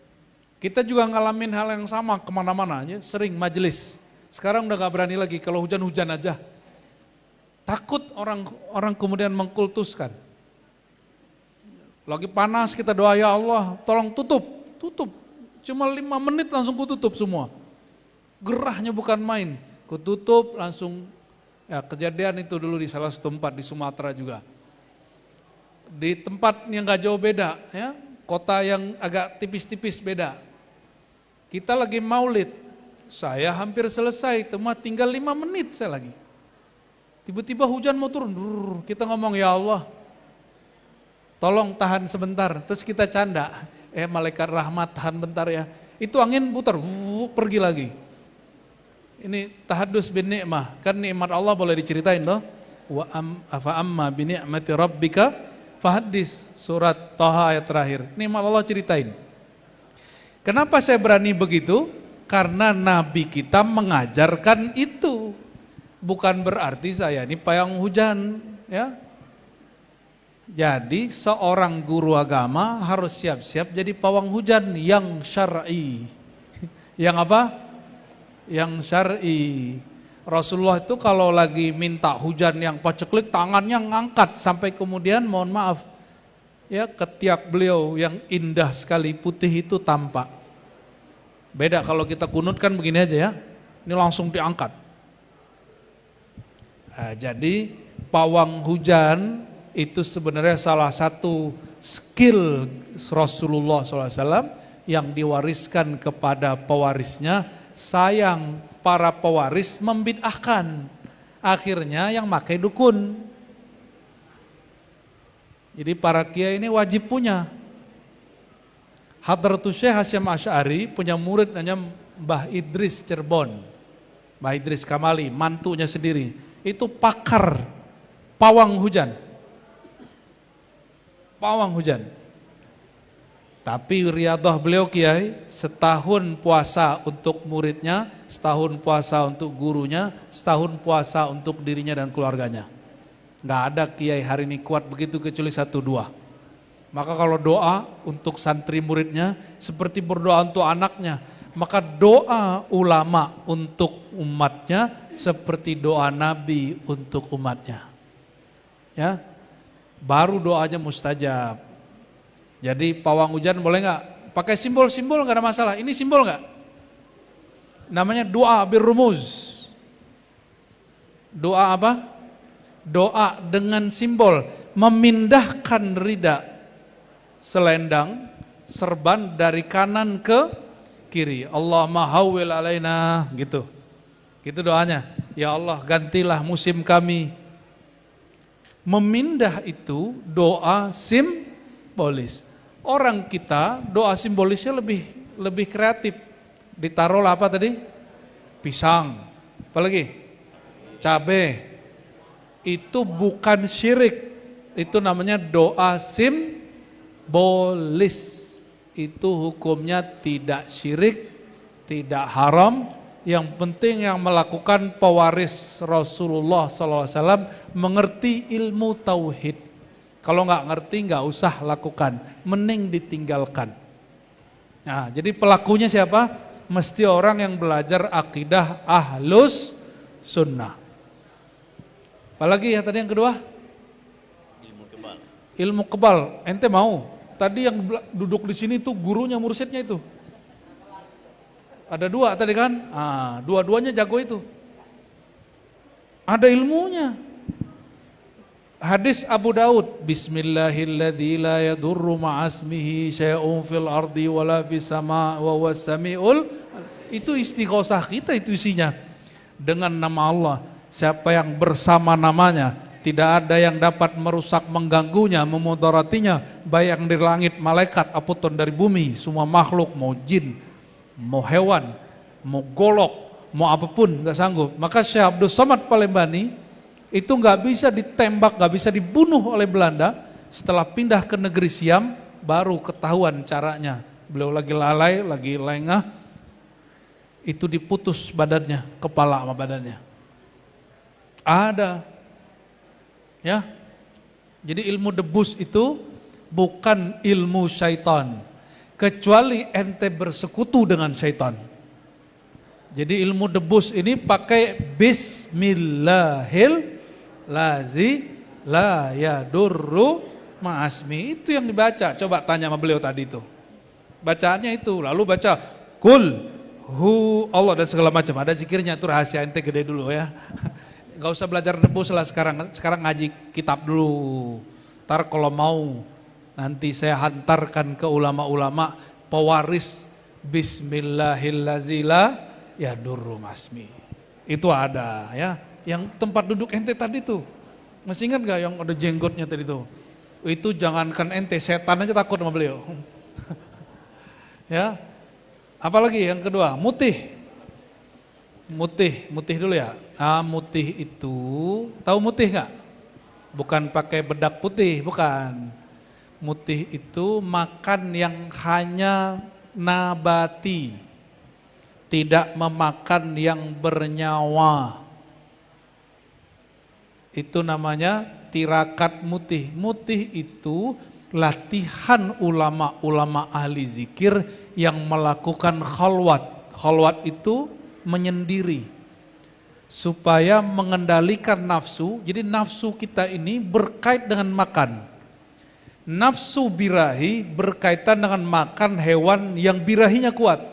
Kita juga ngalamin hal yang sama kemana-mana aja, sering majelis. Sekarang udah gak berani lagi, kalau hujan-hujan aja. Takut orang kemudian mengkultuskan. Lagi panas kita doa, ya Allah tolong tutup. Cuma 5 menit langsung kututup semua. Gerahnya bukan main. Kututup langsung, ya kejadian itu dulu di salah satu tempat di Sumatera juga. Di tempat yang gak jauh beda, ya, kota yang agak tipis-tipis beda. Kita lagi maulid, saya hampir selesai, cuma tinggal 5 menit saya lagi. Tiba-tiba hujan mau turun, kita ngomong, ya Allah, tolong tahan sebentar, terus kita canda, malaikat rahmat tahan bentar ya. Itu angin putar, pergi lagi. Ini tahadus bin ni'mah, kan nikmat Allah boleh diceritain toh. Wa afa amma bi ni'mati rabbika fahaddis, surat Thaha ayat terakhir. Nikmat Allah ceritain. Kenapa saya berani begitu? Karena Nabi kita mengajarkan itu. Bukan berarti saya ini payung hujan, ya. Jadi seorang guru agama harus siap-siap jadi pawang hujan yang syar'i. Yang apa? Yang syar'i. Rasulullah itu kalau lagi minta hujan yang paceklik, tangannya ngangkat sampai kemudian mohon maaf, ya, ketiak beliau yang indah sekali putih itu tampak. Beda kalau kita kunut kan begini aja ya, ini langsung diangkat. Nah, jadi pawang hujan itu sebenarnya salah satu skill Rasulullah SAW yang diwariskan kepada pewarisnya. Sayang para pewaris membid'ahkan, akhirnya yang pakai dukun. Jadi para kiai ini wajib punya. Hadratus Syekh Hasyim Asy'ari punya murid namanya Mbah Idris Cirebon. Mbah Idris Kamali, mantunya sendiri. Itu pakar pawang hujan. Pawang hujan. Tapi riadah beliau kiai, setahun puasa untuk muridnya, setahun puasa untuk gurunya, setahun puasa untuk dirinya dan keluarganya. Nggak ada kiai hari ini kuat begitu kecuali 1-2. Maka kalau doa untuk santri muridnya seperti berdoa untuk anaknya, maka doa ulama untuk umatnya seperti doa Nabi untuk umatnya. Ya, baru doanya mustajab. Jadi pawang hujan boleh nggak? Pakai simbol-simbol nggak ada masalah. Ini simbol nggak? Namanya doa birrumuz. Doa apa? Doa dengan simbol, memindahkan rida selendang, serban dari kanan ke kiri. Allahumma hawwil alaina, gitu. Gitu doanya. Ya Allah, gantilah musim kami. Memindah itu doa simbolis. Orang kita doa simbolisnya lebih kreatif. Ditaruh apa tadi? Pisang. Apalagi? Cabai. Itu bukan syirik. Itu namanya doa simbolis. Itu hukumnya tidak syirik, tidak haram. Yang penting yang melakukan pewaris Rasulullah SAW mengerti ilmu tauhid. Kalau nggak ngerti nggak usah lakukan, mending ditinggalkan. Nah, jadi pelakunya siapa? Mesti orang yang belajar akidah ahlus sunnah. Apalagi ya tadi yang kedua? Ilmu kebal. Ilmu kebal, ente mau? Tadi yang duduk di sini tuh gurunya, mursyidnya itu. Ada 2 tadi kan? Dua-duanya jago itu. Ada ilmunya. Hadis Abu Daud, Bismillahilladzi la yadurru ma'asmihi syai'un fil ardi wala fis sama' wa huwas samiul. Itu istighosah kita, itu isinya. Dengan nama Allah, siapa yang bersama namanya, tidak ada yang dapat merusak, mengganggunya, memudaratinya, baik yang dari langit, malaikat, apapun dari bumi, semua makhluk, mau jin, mau hewan, mau golok, mau apapun, nggak sanggup. Maka Syekh Abdul Somad Palembani itu nggak bisa ditembak, nggak bisa dibunuh oleh Belanda. Setelah pindah ke negeri Siam, baru ketahuan caranya. Beliau lagi lalai, lagi lengah, itu diputus badannya, kepala sama badannya. Ada, ya. Jadi ilmu debus itu bukan ilmu syaitan, kecuali ente bersekutu dengan syaitan. Jadi ilmu debus ini pakai Bismillahil lazi la yadurru ma'asmi, itu yang dibaca. Coba tanya sama beliau tadi itu. Bacaannya itu, lalu baca kul hu Allah dan segala macam. Ada zikirnya, itu rahasia, ente gede dulu ya. Gak usah belajar debus lah sekarang ngaji kitab dulu. Ntar kalau mau nanti saya hantarkan ke ulama-ulama pewaris Bismillahil la yadurru ma'asmi. Itu ada ya. Yang tempat duduk ente tadi tuh, masih ingat gak yang ada jenggotnya tadi tuh? Itu jangankan ente, setan aja takut sama beliau. Ya, apalagi yang kedua, mutih dulu ya. Mutih itu, tahu mutih gak? Bukan pakai bedak putih, bukan. Mutih itu makan yang hanya nabati, tidak memakan yang bernyawa. Itu namanya tirakat mutih. Mutih itu latihan ulama-ulama ahli zikir yang melakukan khalwat. Khalwat itu menyendiri supaya mengendalikan nafsu. Jadi nafsu kita ini berkait dengan makan. Nafsu birahi berkaitan dengan makan hewan yang birahinya kuat.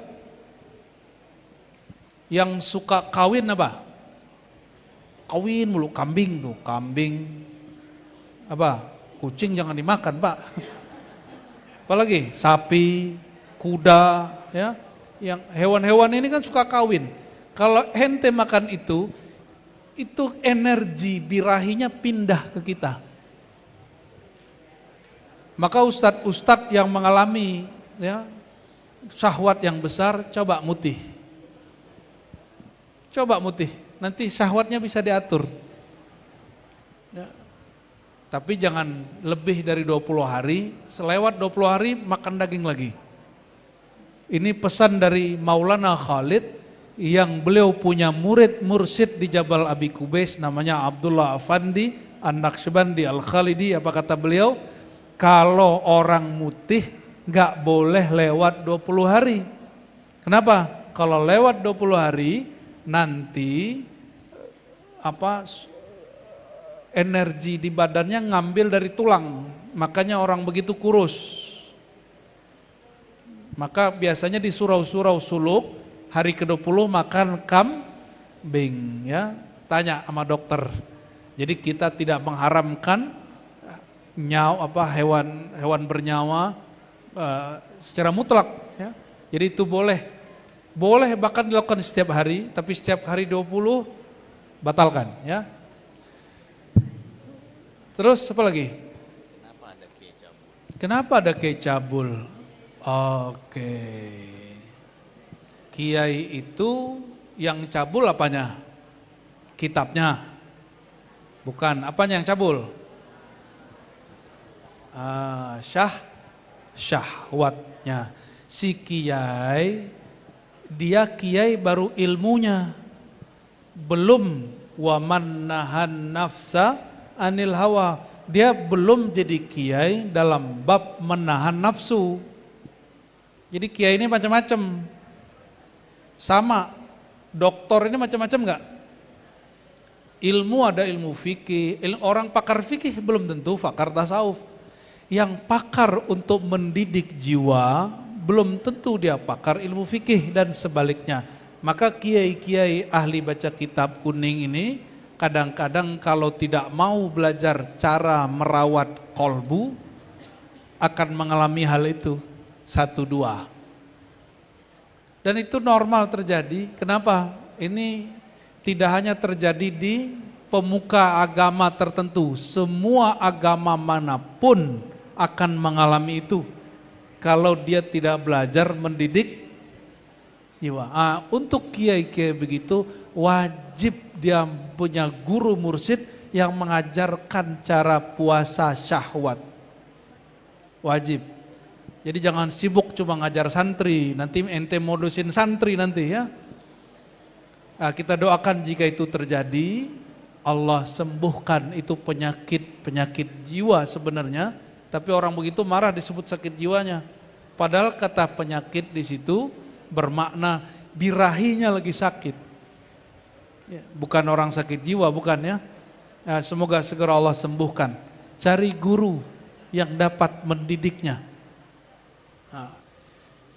Yang suka kawin apa? Kawin mulu, kambing tuh, kambing apa? Kucing jangan dimakan, Pak. Apalagi sapi, kuda, ya. Yang hewan-hewan ini kan suka kawin. Kalau ente makan itu energi birahinya pindah ke kita. Maka ustadz-ustadz yang mengalami ya syahwat yang besar, coba mutih. Coba mutih. Nanti syahwatnya bisa diatur. Ya. Tapi jangan lebih dari 20 hari, selewat 20 hari makan daging lagi. Ini pesan dari Maulana Khalid yang beliau punya murid mursyid di Jabal Abi Kubais namanya Abdullah Afandi An-Naqsyabandi Al-Khalidi. Apa kata beliau? Kalau orang mutih gak boleh lewat 20 hari. Kenapa? Kalau lewat 20 hari nanti energi di badannya ngambil dari tulang, makanya orang begitu kurus. Maka biasanya di surau-surau suluk hari ke-20 makan kambing ya. Tanya sama dokter. Jadi kita tidak mengharamkan hewan bernyawa secara mutlak ya. Jadi itu boleh bahkan dilakukan setiap hari, tapi setiap hari 20 batalkan ya. Terus apa lagi? Kenapa ada kecabul? Oke. Kiai itu yang cabul apanya? Kitabnya. Bukan, apanya yang cabul? Syahwatnya. Si kiai, dia kiai baru ilmunya. Belum waman nahan nafsa anil hawa. Dia belum jadi kiai dalam bab menahan nafsu. Jadi kiai ini macam-macam. Sama, doktor ini macam-macam enggak? Ilmu ada ilmu fikih, orang pakar fikih belum tentu pakar tasawuf. Yang pakar untuk mendidik jiwa belum tentu dia pakar ilmu fikih dan sebaliknya. Maka kiai-kiai ahli baca kitab kuning ini kadang-kadang kalau tidak mau belajar cara merawat kolbu akan mengalami hal itu 1-2. Dan itu normal terjadi. Kenapa? Ini tidak hanya terjadi di pemuka agama tertentu. Semua agama manapun akan mengalami itu kalau dia tidak belajar mendidik jiwa. Untuk kiai-kiai begitu wajib dia punya guru mursyid yang mengajarkan cara puasa syahwat. Wajib. Jadi jangan sibuk cuma ngajar santri, nanti ente modusin santri nanti ya. Kita doakan jika itu terjadi, Allah sembuhkan itu penyakit jiwa sebenarnya, tapi orang begitu marah disebut sakit jiwanya. Padahal kata penyakit di situ bermakna birahinya lagi sakit. Bukan orang sakit jiwa, bukan ya. Semoga segera Allah sembuhkan. Cari guru yang dapat mendidiknya.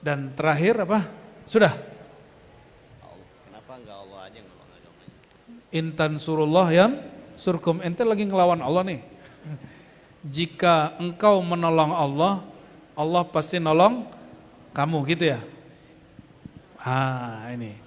Dan terakhir apa? Sudah. Kenapa enggak Allah aja yang nolong? Intan surullah yang surkum. Ente lagi ngelawan Allah nih. Jika engkau menolong Allah, Allah pasti nolong kamu gitu ya. Ini.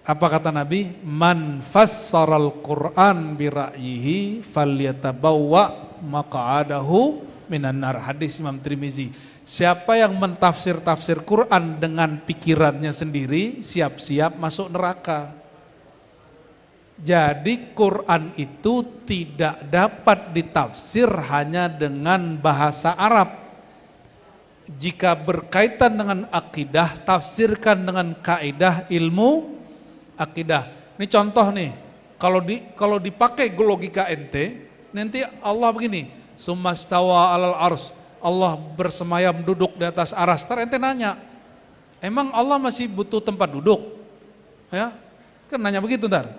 Apa kata Nabi? Man fassaral Qur'an bi ra'yihi falyatabawwa maq'adahu minan nar. Hadis Imam Tirmizi. Siapa yang mentafsir Quran dengan pikirannya sendiri, siap-siap masuk neraka. Jadi Quran itu tidak dapat ditafsir hanya dengan bahasa Arab. jika berkaitan dengan akidah, tafsirkan dengan kaidah ilmu akidah. Ini contoh nih, kalau dipakai logika ente, nanti Allah begini, summastawa alal ars, Allah bersemayam duduk di atas aras. Ntar ente nanya, emang Allah masih butuh tempat duduk? Ya, kan nanya begitu ntar.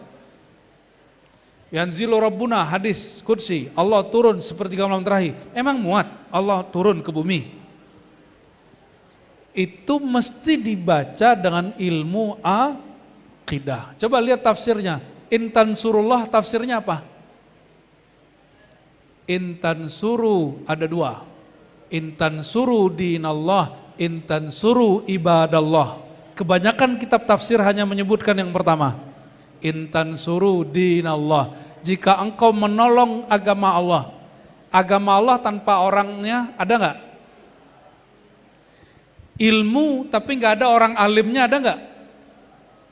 Yanzilu Rabbuna, hadis Qudsi, Allah turun seperti malam terakhir. Emang muat Allah turun ke bumi? Itu mesti dibaca dengan ilmu akidah. Coba lihat tafsirnya. Intan surullah tafsirnya apa? Intan suru ada dua. Intan suru dinallah, intan suru ibadallah. Kebanyakan kitab tafsir hanya menyebutkan yang pertama. Intan suru dinallah. Jika engkau menolong agama Allah tanpa orangnya ada nggak? Ilmu tapi nggak ada orang alimnya ada nggak?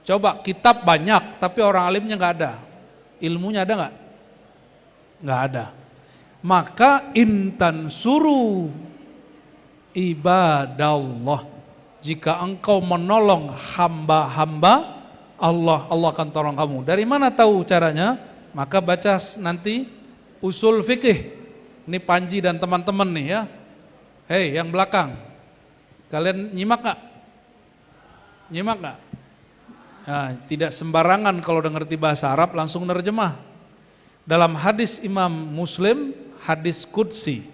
Coba kitab banyak tapi orang alimnya nggak ada. Ilmunya ada nggak? Nggak ada. Maka intan suru ibadallah. Jika engkau menolong hamba-hamba Allah akan tolong kamu. Dari mana tahu caranya? Maka baca nanti usul fikih. Ini Panji dan teman-teman nih ya. Hei yang belakang, kalian nyimak gak? Nyimak gak? Nah, tidak sembarangan kalau udah ngerti bahasa Arab langsung nerjemah. Dalam hadis Imam Muslim, hadis Qudsi,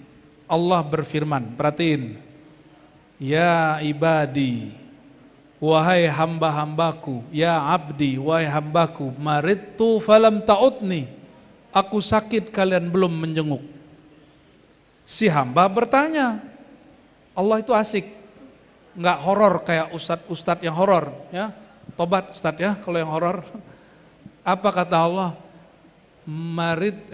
Allah berfirman, perhatiin. Ya ibadi, wahai hamba-hambaku, ya abdi, wahai hambaku, maridtu falam ta'udni, aku sakit kalian belum menjenguk. Si hamba bertanya, Allah itu asik, nggak horor kayak ustadz yang horor, ya. Tobat ustadz ya kalau yang horor. Apa kata Allah?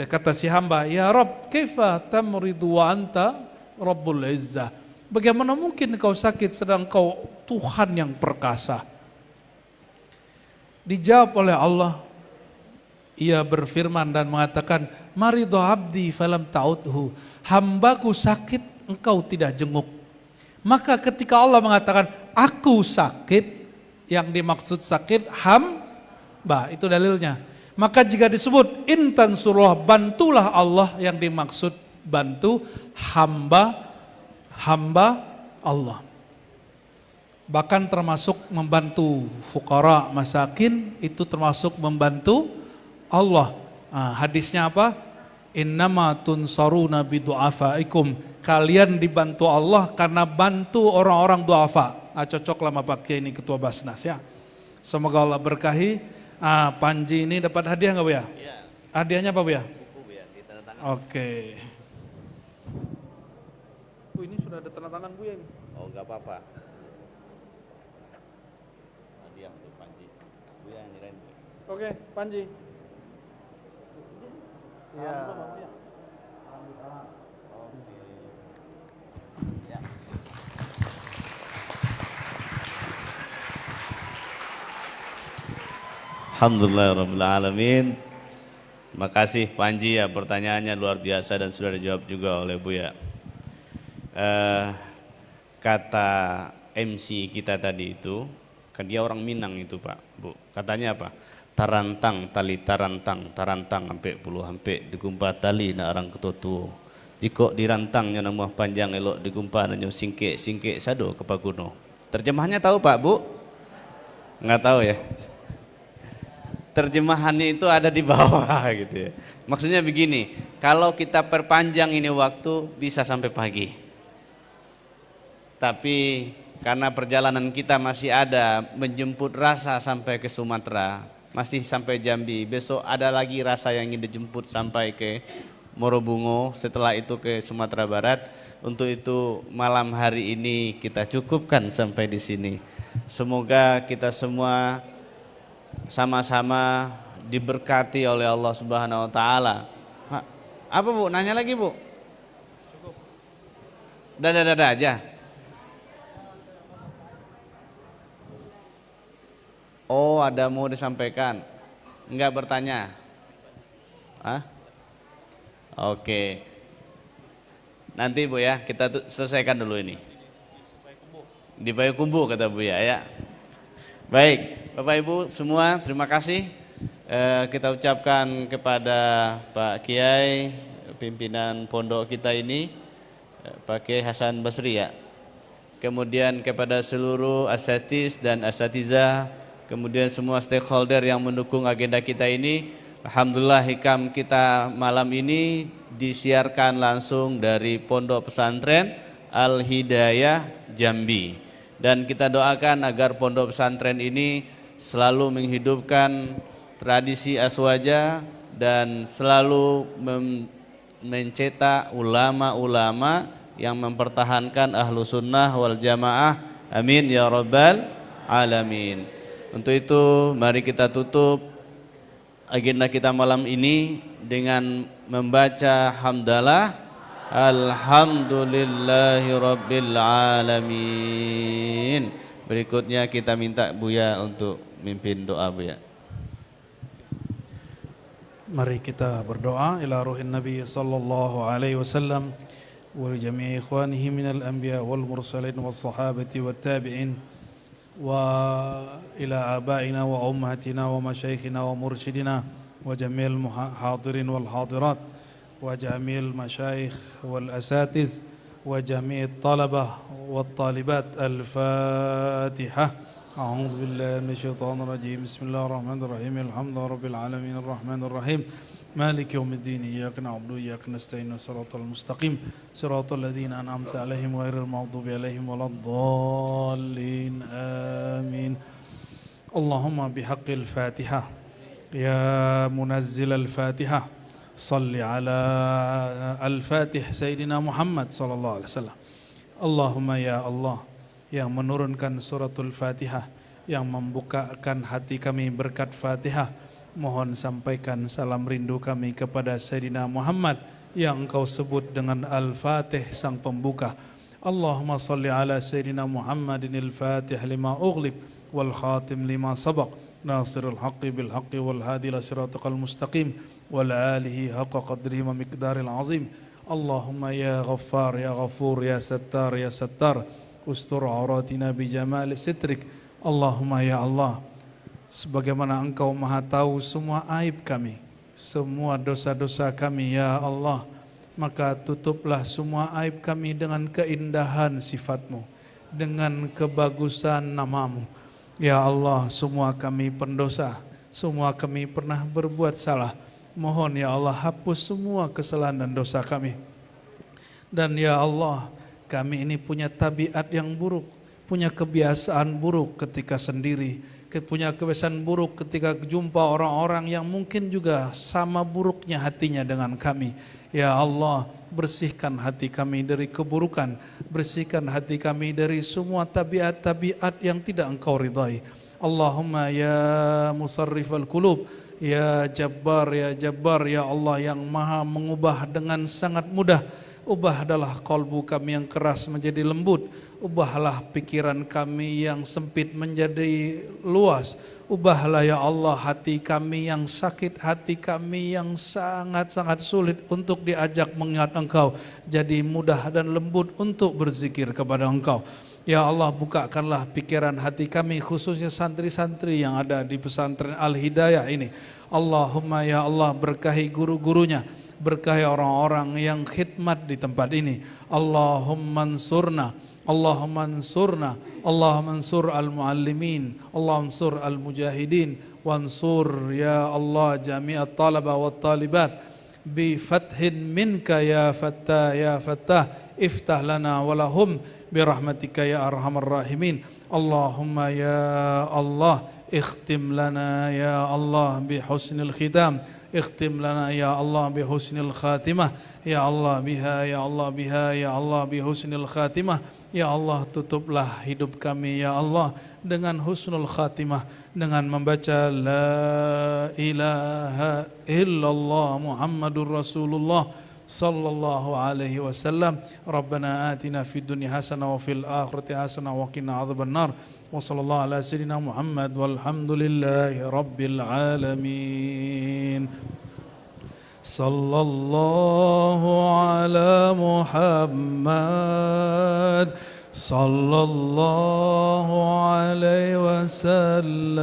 Kata si hamba, ya Rabb, kaifa tamridu wa anta Rabbul Izzah. Bagaimana mungkin kau sakit sedang kau Tuhan yang perkasa? Dijawab oleh Allah, ia berfirman dan mengatakan, maridu abdi falam ta'udhu, hambaku sakit engkau tidak jenguk. Maka ketika Allah mengatakan aku sakit, yang dimaksud sakit hamba, itu dalilnya. Maka jika disebut intan surah, bantulah Allah, yang dimaksud bantu hamba Allah. Bahkan termasuk membantu fuqara masakin, itu termasuk membantu Allah. Hadisnya apa? Innama tunsaruna bidu'afaikum, kalian dibantu Allah karena bantu orang-orang du'afa. Cocok lah sama Pak Kiai ini ketua Basnas ya. Semoga Allah berkahi. Panji ini dapat hadiah nggak Bu ya? Iya. Hadiahnya apa Bu ya? Buku Bu ya, ditandatangan. Oke. Bu ini sudah ada tanda tangan Bu ya ini. Oh nggak apa-apa. Hadiah untuk Panji. Bu ya nyerahin. Oke, Panji. Iya. Alhamdulillahirrahmanirrahim. Makasih Panji ya, pertanyaannya luar biasa dan sudah dijawab juga oleh Buya. Kata MC kita tadi itu, kan dia orang Minang itu Pak, Bu. Katanya apa? Tarantang, tali tarantang, tarantang sampai puluh sampai digumpah tali nak orang ketutu. Jika dirantangnya nama panjang elok digumpah nanya singke sado ke paguno. Terjemahnya tahu Pak, Bu? Enggak tahu ya. Terjemahannya itu ada di bawah gitu ya. Maksudnya begini, kalau kita perpanjang ini waktu bisa sampai pagi. Tapi karena perjalanan kita masih ada menjemput rasa sampai ke Sumatera, masih sampai Jambi, besok ada lagi rasa yang ingin dijemput sampai ke Morobungo, setelah itu ke Sumatera Barat. Untuk itu malam hari ini kita cukupkan sampai di sini. Semoga kita semua sama-sama diberkati oleh Allah Subhanahu wa taala. Apa Bu? Nanya lagi Bu? Dadah aja. Oh, ada mau disampaikan? Enggak bertanya? Oke. Nanti Bu ya, kita selesaikan dulu ini. di Payakumbuh kata Buya ya. Baik, Bapak Ibu semua terima kasih. Kita ucapkan kepada Pak Kiai, pimpinan pondok kita ini, Pak Kiai Hasan Basri ya. Kemudian kepada seluruh asatiz dan asatizah, kemudian semua stakeholder yang mendukung agenda kita ini. Alhamdulillah hikam kita malam ini disiarkan langsung dari Pondok Pesantren Al-Hidayah Jambi. Dan kita doakan agar pondok pesantren ini selalu menghidupkan tradisi aswaja dan selalu mencetak ulama-ulama yang mempertahankan ahlu sunnah wal jamaah. Amin ya rabbal alamin. Untuk itu mari kita tutup agenda kita malam ini dengan membaca hamdalah alhamdulillahi rabbil alamin. Berikutnya kita minta Buya untuk mimpin doa Buya. Mari kita berdoa ila ruhin Nabi sallallahu alaihi wasallam wa li jami'i ikhwanihi minal anbiya wal mursalin was sahabati wat tabi'in wa ila abaina wa ummahatina wa masyayikhina wa mursyidina wa jami'il hadirin wal hadirat wa jami'il masyayikh wal asatiz wa jami'it talabah wat talibat. Al-Fatihah. أعوذ بالله من الشيطان الرجيم. بسم الله الرحمن الرحيم. الحمد لله رب العالمين الرحمن الرحيم مالك يوم الدين. إياك نعبد وإياك نستعين صراط المستقيم صراط الذين أنعمت عليهم غير المغضوب عليهم ولا الضالين آمين. اللهم بحق الفاتحة يا منزل الفاتحة صل على الفاتح سيدنا محمد صلى الله عليه وسلم. اللهم يا الله yang menurunkan suratul Fatihah, yang membukakan hati kami berkat Fatihah, mohon sampaikan salam rindu kami kepada Sayyidina Muhammad yang engkau sebut dengan Al-Fatih, sang pembuka. Allahumma salli ala Sayyidina Muhammadin al-Fatih lima ughliq wal khatim lima sabaq nasirul haqqi bil haqqi wal hadi ila siratal mustaqim wal alihi haqqa qadrihi wa miqdaril azim. Allahumma ya ghaffar ya ghafur ya sattar ya sattar ustur auratina bijamal sitrik. Allahumma ya Allah, sebagaimana engkau maha tahu semua aib kami, semua dosa-dosa kami ya Allah, maka tutuplah semua aib kami dengan keindahan sifatmu, dengan kebagusan namamu. Ya Allah, semua kami pendosa, semua kami pernah berbuat salah. Mohon ya Allah hapus semua kesalahan dan dosa kami. Dan ya Allah, kami ini punya tabiat yang buruk, punya kebiasaan buruk ketika sendiri, punya kebiasaan buruk ketika jumpa orang-orang yang mungkin juga sama buruknya hatinya dengan kami. Ya Allah, bersihkan hati kami dari keburukan, bersihkan hati kami dari semua tabiat-tabiat yang tidak engkau ridhai. Allahumma ya musarrifal qulub, ya jabbar, ya Allah yang maha mengubah dengan sangat mudah. Ubahlah kalbu kami yang keras menjadi lembut. Ubahlah pikiran kami yang sempit menjadi luas. Ubahlah ya Allah hati kami yang sakit, hati kami yang sangat-sangat sulit untuk diajak mengingat Engkau, jadi mudah dan lembut untuk berzikir kepada Engkau. Ya Allah, bukakanlah pikiran hati kami, khususnya santri-santri yang ada di pesantren Al-Hidayah ini. Allahumma ya Allah, berkahi guru-gurunya, berkahi orang-orang yang khidmat di tempat ini. Allahumma ansurna, Allahumma ansurna, Allahumma ansur al-muallimin, Allahumma ansur al-mujahidin, wansur ya Allah jami'at talaba wa talibat bi fathin minka ya fattah ya fattah, iftah lana wa lahum bi rahmatika ya arhamar rahimin. Allahumma ya Allah ikhtim lana ya Allah bi husnil khitam, اختم لنا يا الله بحسن الخاتمة يا الله بها يا الله بها يا الله بحسن الخاتمة. Ya Allah, tutuplah hidup kami ya Allah dengan husnul khatimah, dengan membaca la ilaha illallah Muhammadur Rasulullah sallallahu alaihi wasallam. Rabbana atina fid dunya hasanah wa fil akhirati hasanah wa qina adzabannar. Wa sallallahu ala sayyidina Muhammad walhamdulillahi rabbil alamin. Sallallahu ala Muhammad صلى الله عليه وسلم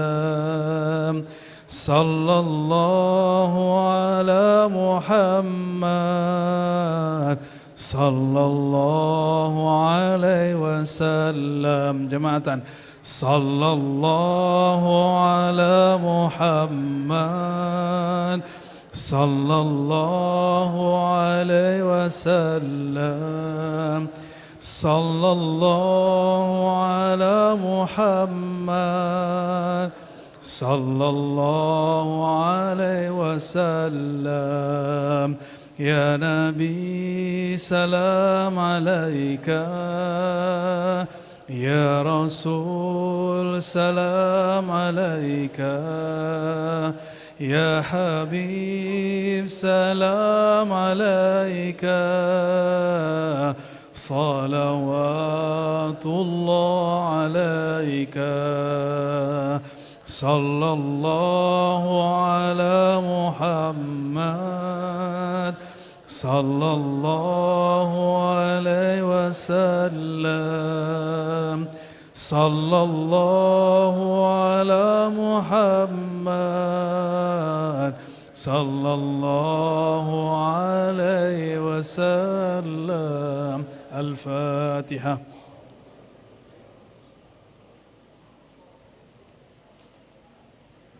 صلى الله على محمد صلى الله عليه وسلم جماعة صلى الله على محمد صلى الله عليه وسلم صلى الله على محمد صلى الله عليه وسلم يا نبي سلام عليك يا رسول سلام عليك يا حبيب سلام عليك صلوات الله عليك صلى الله على محمد صلى الله عليه وسلم صلى الله على محمد صلى الله عليه وسلم الفاتحة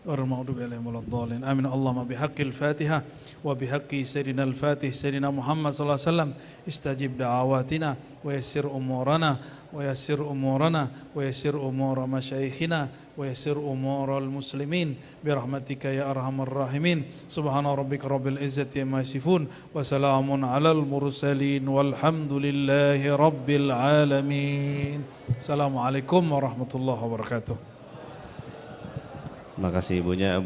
والمغضوب عليهم ولا الضالين آمين اللهم بحق الفاتحة وبحق سيدنا الفاتح سيدنا محمد صلى الله عليه وسلم استجب دعواتنا ويسر أمورنا ويسر أمورنا ويسر أمور مشايخنا ويسر أمور المسلمين برحمتك يا أرحم الراحمين سبحان ربك رب العزة عما يصفون وسلام على المرسلين والحمد لله رب العالمين السلام عليكم ورحمة الله وبركاته. Terima kasih ibunya.